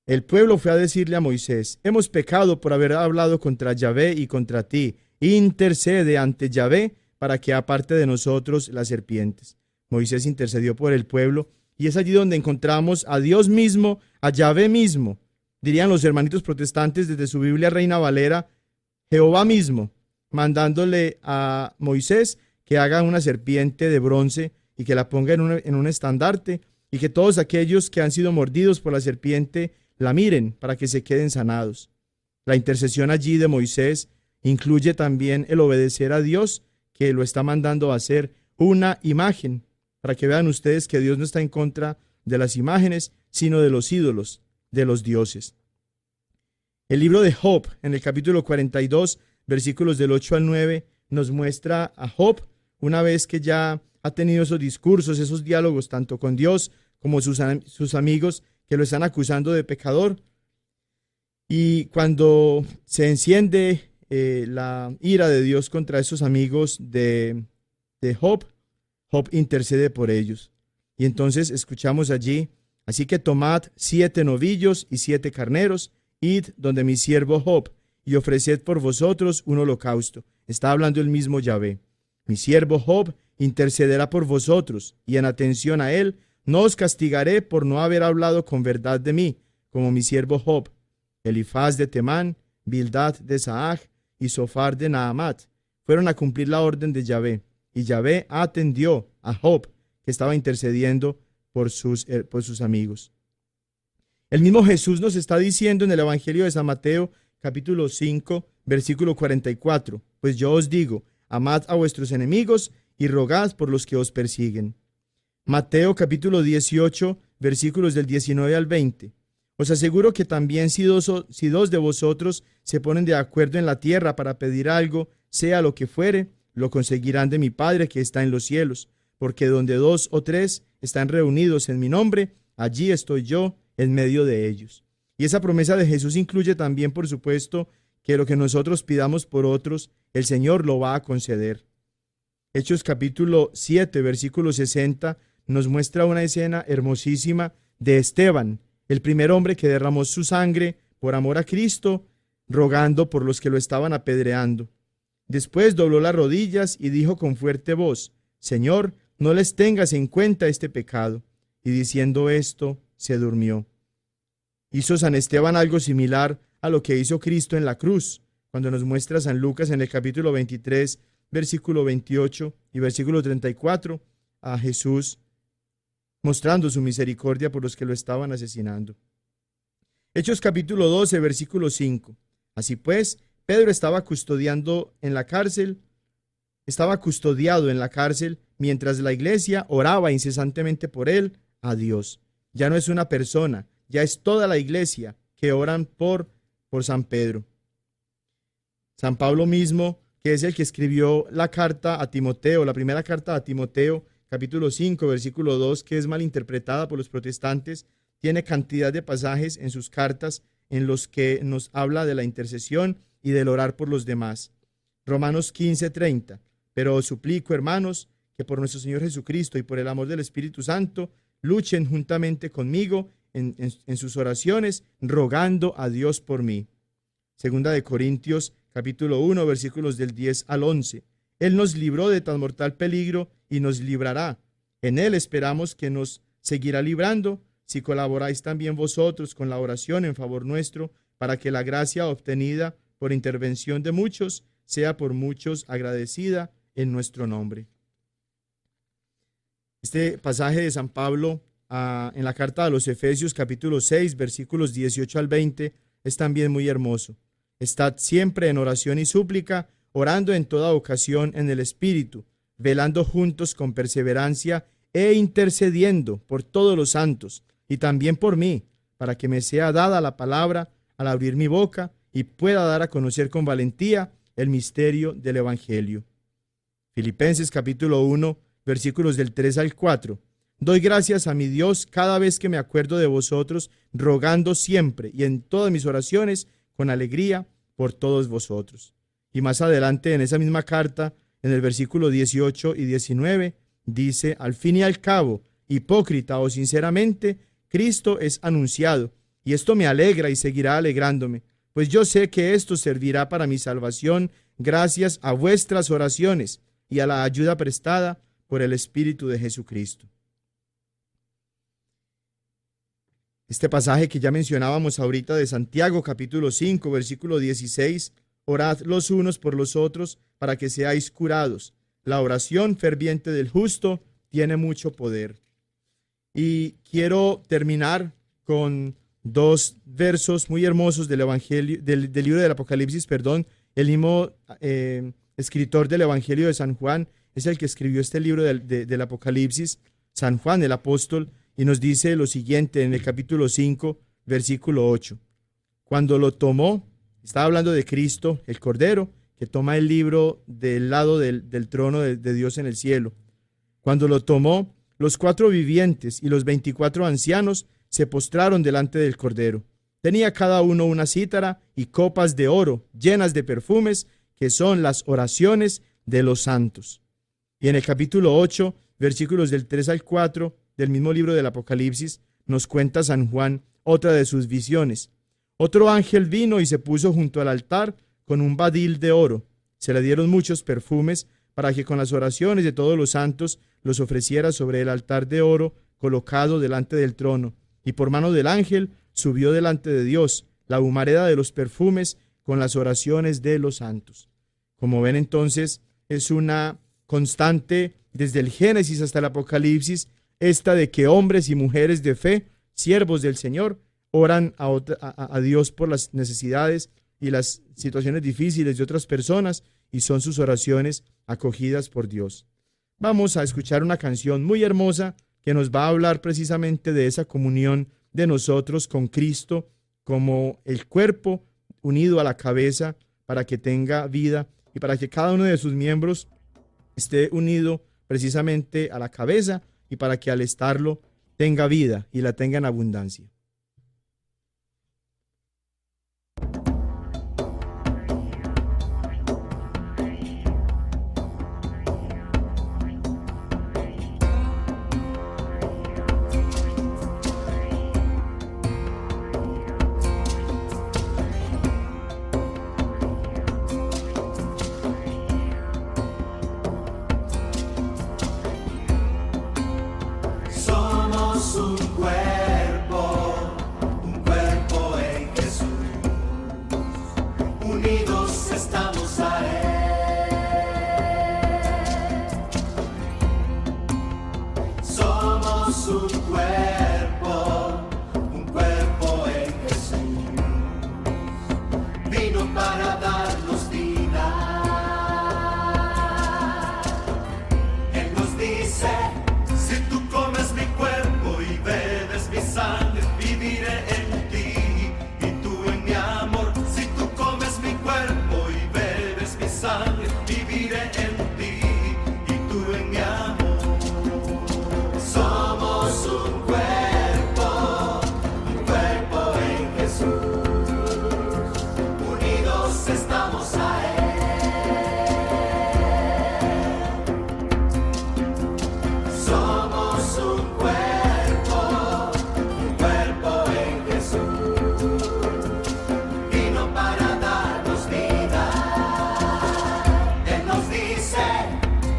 El pueblo fue a decirle a Moisés: hemos pecado por haber hablado contra Yahvé y contra ti. Intercede ante Yahvé para que aparte de nosotros las serpientes. Moisés intercedió por el pueblo y es allí donde encontramos a Dios mismo, a Yahvé mismo. Dirían los hermanitos protestantes desde su Biblia Reina Valera, Jehová mismo, mandándole a Moisés que haga una serpiente de bronce y que la ponga en un estandarte y que todos aquellos que han sido mordidos por la serpiente la miren para que se queden sanados. La intercesión allí de Moisés incluye también el obedecer a Dios, que lo está mandando a hacer una imagen, para que vean ustedes que Dios no está en contra de las imágenes, sino de los ídolos, de los dioses. El libro de Job, en el capítulo 42, versículos del 8 al 9, nos muestra a Job, una vez que ya ha tenido esos discursos, esos diálogos, tanto con Dios como sus amigos, que lo están acusando de pecador. Y cuando se enciende la ira de Dios contra esos amigos de Job, Job intercede por ellos. Y entonces escuchamos allí: así que tomad 7 novillos y 7 carneros, id donde mi siervo Job, y ofreced por vosotros un holocausto. Está hablando el mismo Yahvé. Mi siervo Job intercederá por vosotros, y en atención a él, no os castigaré por no haber hablado con verdad de mí, como mi siervo Job. Elifaz de Temán, Bildad de Saaj y Sofar de Naamat fueron a cumplir la orden de Yahvé, y Yahvé atendió a Job, que estaba intercediendo por sus amigos. El mismo Jesús nos está diciendo en el Evangelio de San Mateo, capítulo 5, versículo 44, pues yo os digo, amad a vuestros enemigos y rogad por los que os persiguen. Mateo capítulo 18, versículos del 19 al 20. Os aseguro que también si dos de vosotros se ponen de acuerdo en la tierra para pedir algo, sea lo que fuere, lo conseguirán de mi Padre que está en los cielos. porque donde 2 o 3 están reunidos en mi nombre, allí estoy yo en medio de ellos. Y esa promesa de Jesús incluye también, por supuesto, que lo que nosotros pidamos por otros, el Señor lo va a conceder. Hechos capítulo 7, versículo 60, nos muestra una escena hermosísima de Esteban, el primer hombre que derramó su sangre por amor a Cristo, rogando por los que lo estaban apedreando. Después dobló las rodillas y dijo con fuerte voz: Señor, no les tengas en cuenta este pecado. Y diciendo esto, se durmió. Hizo San Esteban algo similar a lo que hizo Cristo en la cruz, cuando nos muestra San Lucas en el capítulo 23, versículo 28 y versículo 34, a Jesús mostrando su misericordia por los que lo estaban asesinando. Hechos capítulo 12, versículo 5. Así pues, Pedro estaba custodiado en la cárcel mientras la iglesia oraba incesantemente por él a Dios. Ya no es una persona, ya es toda la iglesia que oran por San Pedro. San Pablo mismo, que es el que escribió la carta a Timoteo, la primera carta a Timoteo, capítulo 5, versículo 2, que es malinterpretada por los protestantes, tiene cantidad de pasajes en sus cartas en los que nos habla de la intercesión y del orar por los demás. Romanos 15, 30. Pero os suplico, hermanos, que por nuestro Señor Jesucristo y por el amor del Espíritu Santo, luchen juntamente conmigo en sus oraciones, rogando a Dios por mí. Segunda de Corintios, capítulo 1, versículos del 10 al 11. Él nos libró de tan mortal peligro y nos librará. En Él esperamos que nos seguirá librando, si colaboráis también vosotros con la oración en favor nuestro, para que la gracia obtenida por intervención de muchos sea por muchos agradecida en nuestro nombre. Este pasaje de San Pablo en la carta a los Efesios capítulo 6, versículos 18 al 20, es también muy hermoso. Estad siempre en oración y súplica, orando en toda ocasión en el Espíritu, velando juntos con perseverancia e intercediendo por todos los santos, y también por mí, para que me sea dada la palabra al abrir mi boca y pueda dar a conocer con valentía el misterio del Evangelio. Filipenses capítulo 1, versículos del 3 al 4. Doy gracias a mi Dios cada vez que me acuerdo de vosotros, rogando siempre y en todas mis oraciones con alegría por todos vosotros. Y más adelante en esa misma carta, en el versículo 18 y 19, dice: al fin y al cabo, hipócrita o sinceramente, Cristo es anunciado, y esto me alegra y seguirá alegrándome, pues yo sé que esto servirá para mi salvación gracias a vuestras oraciones y a la ayuda prestada por el Espíritu de Jesucristo. Este pasaje que ya mencionábamos ahorita de Santiago capítulo 5, versículo 16, orad los unos por los otros para que seáis curados. La oración ferviente del justo tiene mucho poder. Y quiero terminar con dos versos muy hermosos del Evangelio, del libro del Apocalipsis, El mismo escritor del Evangelio de San Juan es el que escribió este libro del Apocalipsis, San Juan el apóstol, y nos dice lo siguiente en el capítulo 5, versículo 8. Cuando lo tomó, estaba hablando de Cristo, el Cordero, que toma el libro del lado del trono de Dios en el cielo. Cuando lo tomó, los 4 vivientes y los 24 ancianos se postraron delante del Cordero. Tenía cada uno una cítara y copas de oro llenas de perfumes, que son las oraciones de los santos. Y en el capítulo 8, versículos del 3 al 4, del mismo libro del Apocalipsis, nos cuenta San Juan otra de sus visiones. Otro ángel vino y se puso junto al altar con un badil de oro. Se le dieron muchos perfumes para que con las oraciones de todos los santos los ofreciera sobre el altar de oro colocado delante del trono. Y por mano del ángel subió delante de Dios la humareda de los perfumes con las oraciones de los santos. Como ven entonces, es una constante desde el Génesis hasta el Apocalipsis, esta de que hombres y mujeres de fe, siervos del Señor, oran a Dios por las necesidades y las situaciones difíciles de otras personas, y son sus oraciones acogidas por Dios. Vamos a escuchar una canción muy hermosa que nos va a hablar precisamente de esa comunión de nosotros con Cristo como el cuerpo unido a la cabeza para que tenga vida y para que cada uno de sus miembros esté unido precisamente a la cabeza y para que al estarlo tenga vida y la tenga en abundancia. Somos un cuerpo en Jesús, unidos estamos a Él. Somos un cuerpo en Jesús, vino para darnos vida. Él nos dice: si tú comes mi cuerpo y bebes mi sangre, viviré en ti y tú en mi amor. Si tú comes mi cuerpo y bebes mi sangre, viviré en ti y tú en mi amor. Somos un cuerpo en Jesús, unidos estamos a Él. Somos un cuerpo en Jesús, vino para darnos vida. Él nos dice: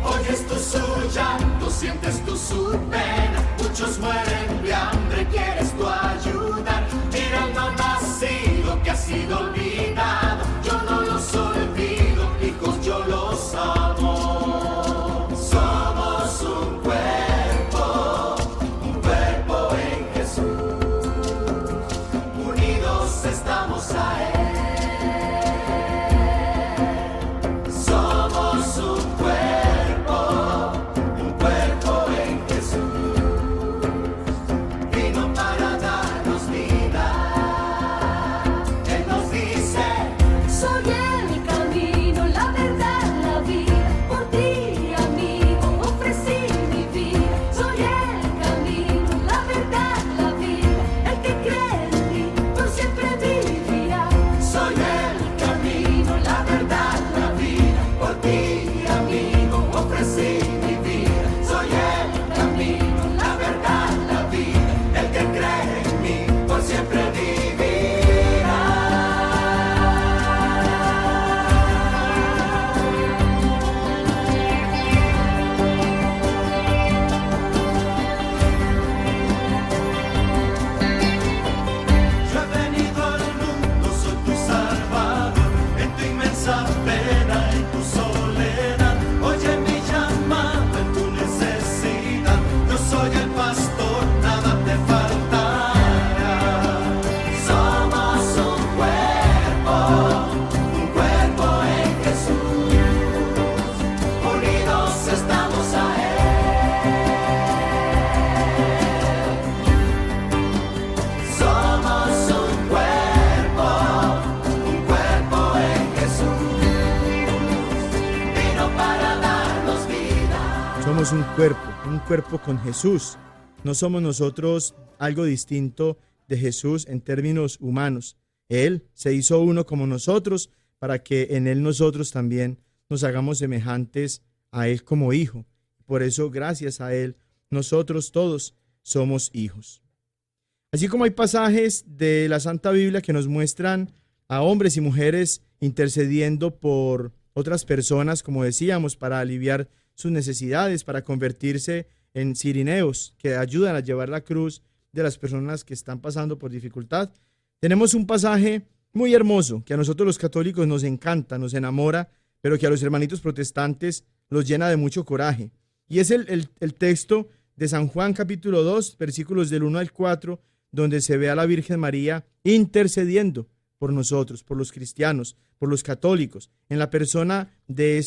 oyes tú su llanto, sientes tú su pena, muchos mueren de hambre, quieres tú ayudar. Mira al no nacido que ha sido olvidado, yo no los olvido, hijos yo los amo. Somos un cuerpo en Jesús, unidos estamos a Él. Somos un cuerpo en Jesús, vino para darnos vida. Él nos dice: Soy el camino, la verdad, la vida. Por ti, amigo, ofrecí mi vida. Soy el camino, la verdad, la vida. El que cree en mí por siempre vivirá. soy el camino, la verdad, la vida. Por ti, amigo, ofrecí mi vida. Soy el camino, la verdad, la vida. El que cree en mí por siempre vivirá. Yo he venido al mundo, soy tu salvador, en tu inmensa pena, en tu soledad. Oye mi llamado en tu necesidad. Yo soy el pastor, nada te faltará. Somos un cuerpo en Jesús, unidos estamos a Él. Somos un cuerpo en Jesús, vino para darnos vida. Somos un cuerpo con Jesús. No somos nosotros algo distinto de Jesús en términos humanos. Él se hizo uno como nosotros para que en Él nosotros también nos hagamos semejantes a Él como hijo. Por eso, gracias a Él, nosotros todos somos hijos. Así como hay pasajes de la Santa Biblia que nos muestran a hombres y mujeres intercediendo por otras personas, como decíamos, para aliviar sus necesidades, para convertirse en cirineos que ayudan a llevar la cruz de las personas que están pasando por dificultad. Tenemos un pasaje muy hermoso que a nosotros los católicos nos encanta, nos enamora, pero que a los hermanitos protestantes los llena de mucho coraje. Y es el texto de San Juan capítulo 2, versículos del 1 al 4, donde se ve a la Virgen María intercediendo por nosotros, por los cristianos, por los católicos, en la persona de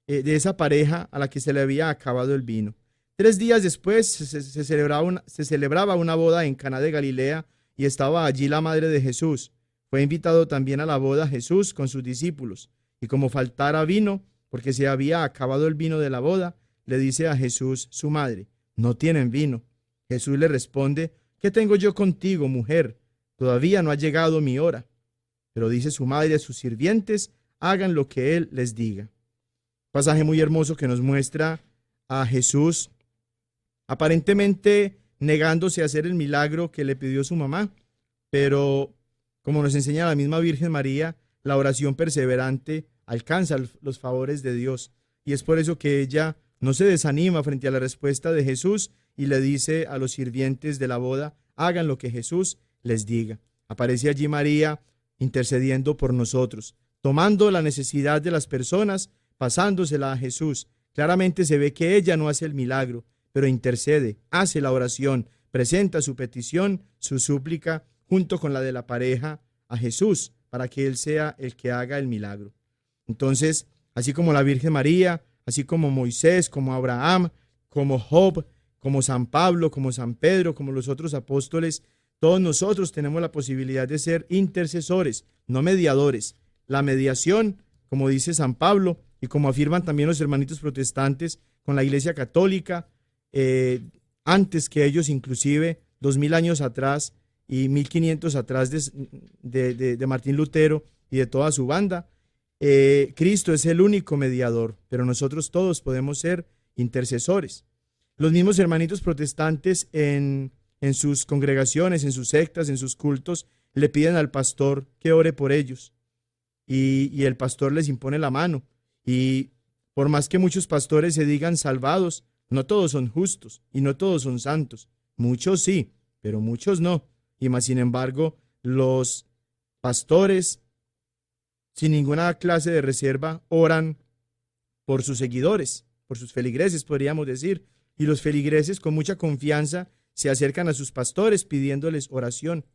esa pareja a la que se le había acabado el vino. 3 días después se celebraba una boda en Caná de Galilea y estaba allí la madre de Jesús. Fue invitado también a la boda Jesús con sus discípulos, y como faltara vino, porque se había acabado el vino de la boda, le dice a Jesús su madre: no tienen vino. Jesús le responde: ¿qué tengo yo contigo, mujer? Todavía no ha llegado mi hora. Pero dice su madre a sus sirvientes: hagan lo que él les diga. Pasaje muy hermoso que nos muestra a Jesús aparentemente negándose a hacer el milagro que le pidió su mamá, pero como nos enseña la misma Virgen María, la oración perseverante alcanza los favores de Dios, y es por eso que ella no se desanima frente a la respuesta de Jesús y le dice a los sirvientes de la boda: hagan lo que Jesús les diga. Aparece allí María intercediendo por nosotros, tomando la necesidad de las personas, pasándosela a Jesús. Claramente se ve que ella no hace el milagro, pero intercede, hace la oración, presenta su petición, su súplica, junto con la de la pareja, a Jesús, para que Él sea el que haga el milagro. Entonces, así como la Virgen María, así como Moisés, como Abraham, como Job, como San Pablo, como San Pedro, como los otros apóstoles, todos nosotros tenemos la posibilidad de ser intercesores, no mediadores. La mediación, como dice San Pablo, y como afirman también los hermanitos protestantes con la Iglesia Católica, antes que ellos, inclusive 2000 años atrás y 1500 atrás de Martín Lutero y de toda su banda, Cristo es el único mediador, pero nosotros todos podemos ser intercesores. Los mismos hermanitos protestantes en sus congregaciones, en sus sectas, en sus cultos, le piden al pastor que ore por ellos, y el pastor les impone la mano. Y por más que muchos pastores se digan salvados, no todos son justos y no todos son santos. Muchos sí, pero muchos no. Y más sin embargo, los pastores, sin ninguna clase de reserva, oran por sus seguidores, por sus feligreses, podríamos decir. Y los feligreses con mucha confianza se acercan a sus pastores pidiéndoles oración.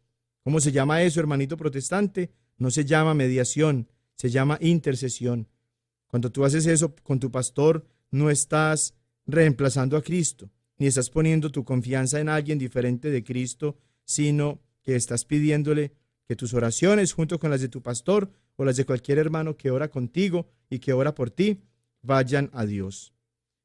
¿Cómo se llama eso, hermanito protestante? No se llama mediación, se llama intercesión. Cuando tú haces eso con tu pastor, no estás reemplazando a Cristo, ni estás poniendo tu confianza en alguien diferente de Cristo, sino que estás pidiéndole que tus oraciones, junto con las de tu pastor o las de cualquier hermano que ora contigo y que ora por ti, vayan a Dios.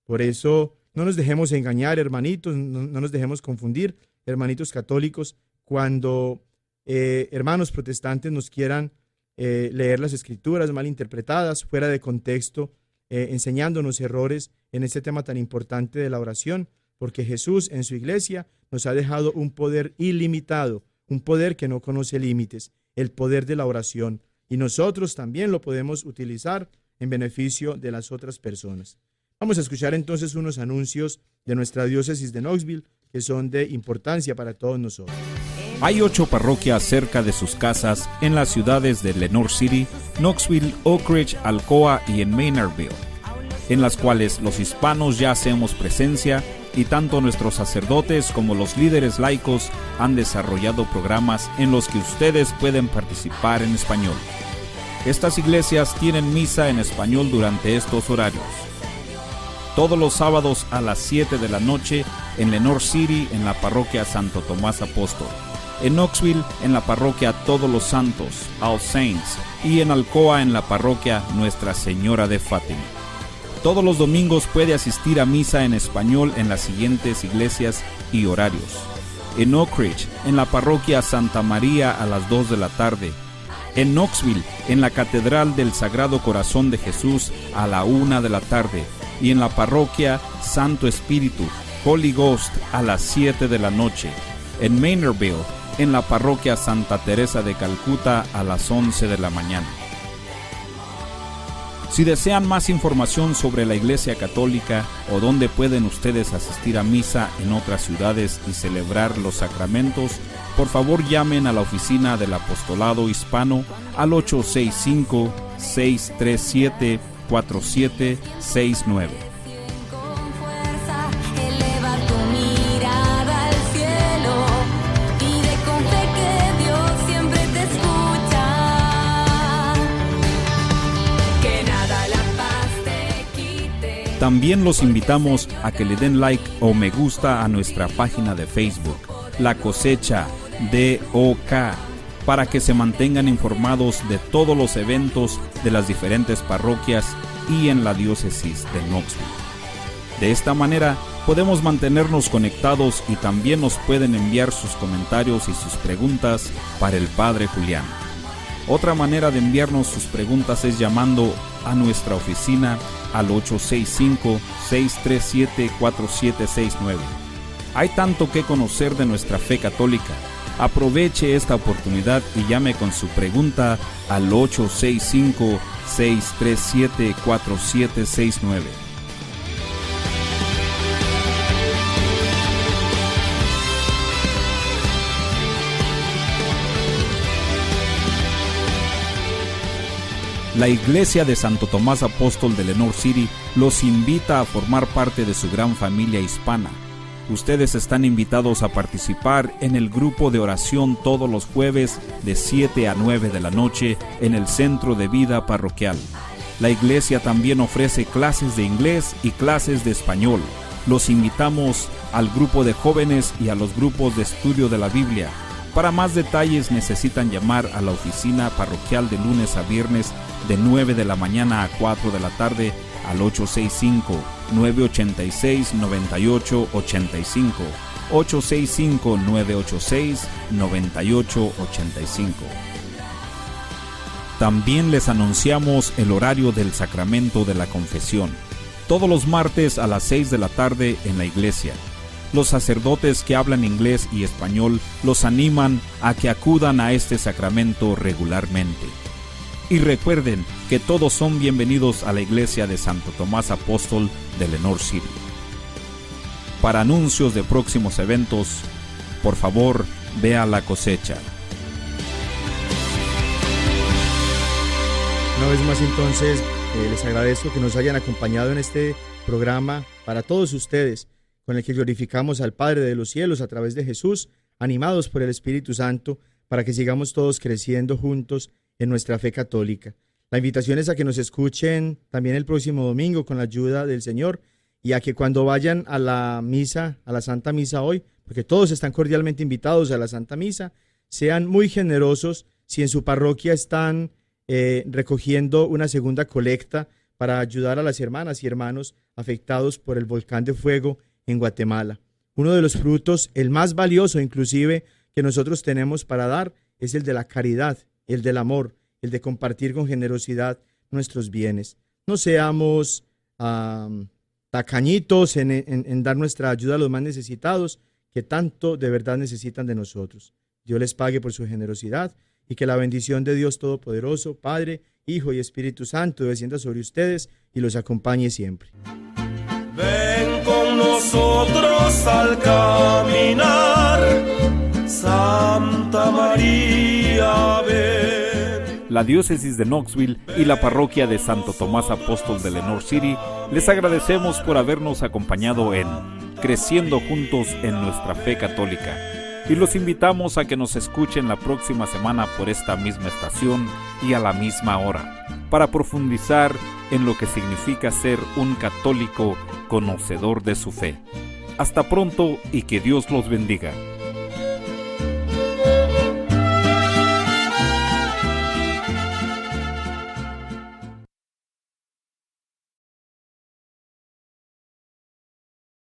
Por eso no nos dejemos engañar, hermanitos, no nos dejemos confundir, hermanitos católicos, cuando hermanos protestantes nos quieran leer las escrituras mal interpretadas, fuera de contexto, enseñándonos errores en este tema tan importante de la oración, porque Jesús en su iglesia nos ha dejado un poder ilimitado, un poder que no conoce límites, el poder de la oración, y nosotros también lo podemos utilizar en beneficio de las otras personas. Vamos a escuchar entonces unos anuncios de nuestra diócesis de Knoxville que son de importancia para todos nosotros. Hay 8 parroquias cerca de sus casas en las ciudades de Lenoir City, Knoxville, Oak Ridge, Alcoa y en Maynardville, en las cuales los hispanos ya hacemos presencia, y tanto nuestros sacerdotes como los líderes laicos han desarrollado programas en los que ustedes pueden participar en español. Estas iglesias tienen misa en español durante estos horarios. Todos los sábados a las 7 de la noche en Lenoir City en la parroquia Santo Tomás Apóstol, en Knoxville en la parroquia Todos los Santos, All Saints, y en Alcoa en la parroquia Nuestra Señora de Fátima. Todos los domingos puede asistir a misa en español en las siguientes iglesias y horarios: en Oak Ridge en la parroquia Santa María a las 2 de la tarde, en Knoxville en la Catedral del Sagrado Corazón de Jesús a la 1 de la tarde, y en la parroquia Santo Espíritu, Holy Ghost, a las 7 de la noche, en Maynardville en la parroquia Santa Teresa de Calcuta a las 11 de la mañana. Si desean más información sobre la Iglesia Católica o dónde pueden ustedes asistir a misa en otras ciudades y celebrar los sacramentos, por favor llamen a la oficina del Apostolado Hispano al 865-637-4769. También los invitamos a que le den like o me gusta a nuestra página de Facebook, La Cosecha DOK, para que se mantengan informados de todos los eventos de las diferentes parroquias y en la diócesis de Knoxville. De esta manera podemos mantenernos conectados y también nos pueden enviar sus comentarios y sus preguntas para el Padre Julián. Otra manera de enviarnos sus preguntas es llamando a nuestra oficina al 865-637-4769. Hay tanto que conocer de nuestra fe católica. Aproveche esta oportunidad y llame con su pregunta al 865-637-4769. La Iglesia de Santo Tomás Apóstol de Lenoir City los invita a formar parte de su gran familia hispana. Ustedes están invitados a participar en el grupo de oración todos los jueves de 7 a 9 de la noche en el Centro de Vida Parroquial. La iglesia también ofrece clases de inglés y clases de español. Los invitamos al grupo de jóvenes y a los grupos de estudio de la Biblia. Para más detalles necesitan llamar a la oficina parroquial de lunes a viernes de 9 de la mañana a 4 de la tarde al 865-986-9885, 865-986-9885. También les anunciamos el horario del sacramento de la confesión, todos los martes a las 6 de la tarde en la iglesia. Los sacerdotes que hablan inglés y español los animan a que acudan a este sacramento regularmente. Y recuerden que todos son bienvenidos a la iglesia de Santo Tomás Apóstol de Lenoir City. Para anuncios de próximos eventos, por favor, vea La Cosecha. Una vez más entonces, les agradezco que nos hayan acompañado en este programa para todos ustedes, con el que glorificamos al Padre de los cielos a través de Jesús, animados por el Espíritu Santo, para que sigamos todos creciendo juntos en nuestra fe católica. La invitación es a que nos escuchen también el próximo domingo con la ayuda del Señor, y a que cuando vayan a la misa, a la Santa Misa hoy, porque todos están cordialmente invitados a la Santa Misa, sean muy generosos si en su parroquia están recogiendo una segunda colecta para ayudar a las hermanas y hermanos afectados por el volcán de fuego en Guatemala. Uno de los frutos, el más valioso inclusive, que nosotros tenemos para dar, es el de la caridad, el del amor, el de compartir con generosidad nuestros bienes. No seamos tacañitos en dar nuestra ayuda a los más necesitados, que tanto de verdad necesitan de nosotros. Dios les pague por su generosidad, y que la bendición de Dios Todopoderoso, Padre, Hijo y Espíritu Santo, descienda sobre ustedes y los acompañe siempre. Ven con nosotros al caminar, Santa María, ven. La diócesis de Knoxville y la parroquia de Santo Tomás Apóstol de Lenoir City les agradecemos por habernos acompañado en Creciendo Juntos en Nuestra Fe Católica, y los invitamos a que nos escuchen la próxima semana por esta misma estación y a la misma hora, para profundizar en lo que significa ser un católico conocedor de su fe. Hasta pronto y que Dios los bendiga.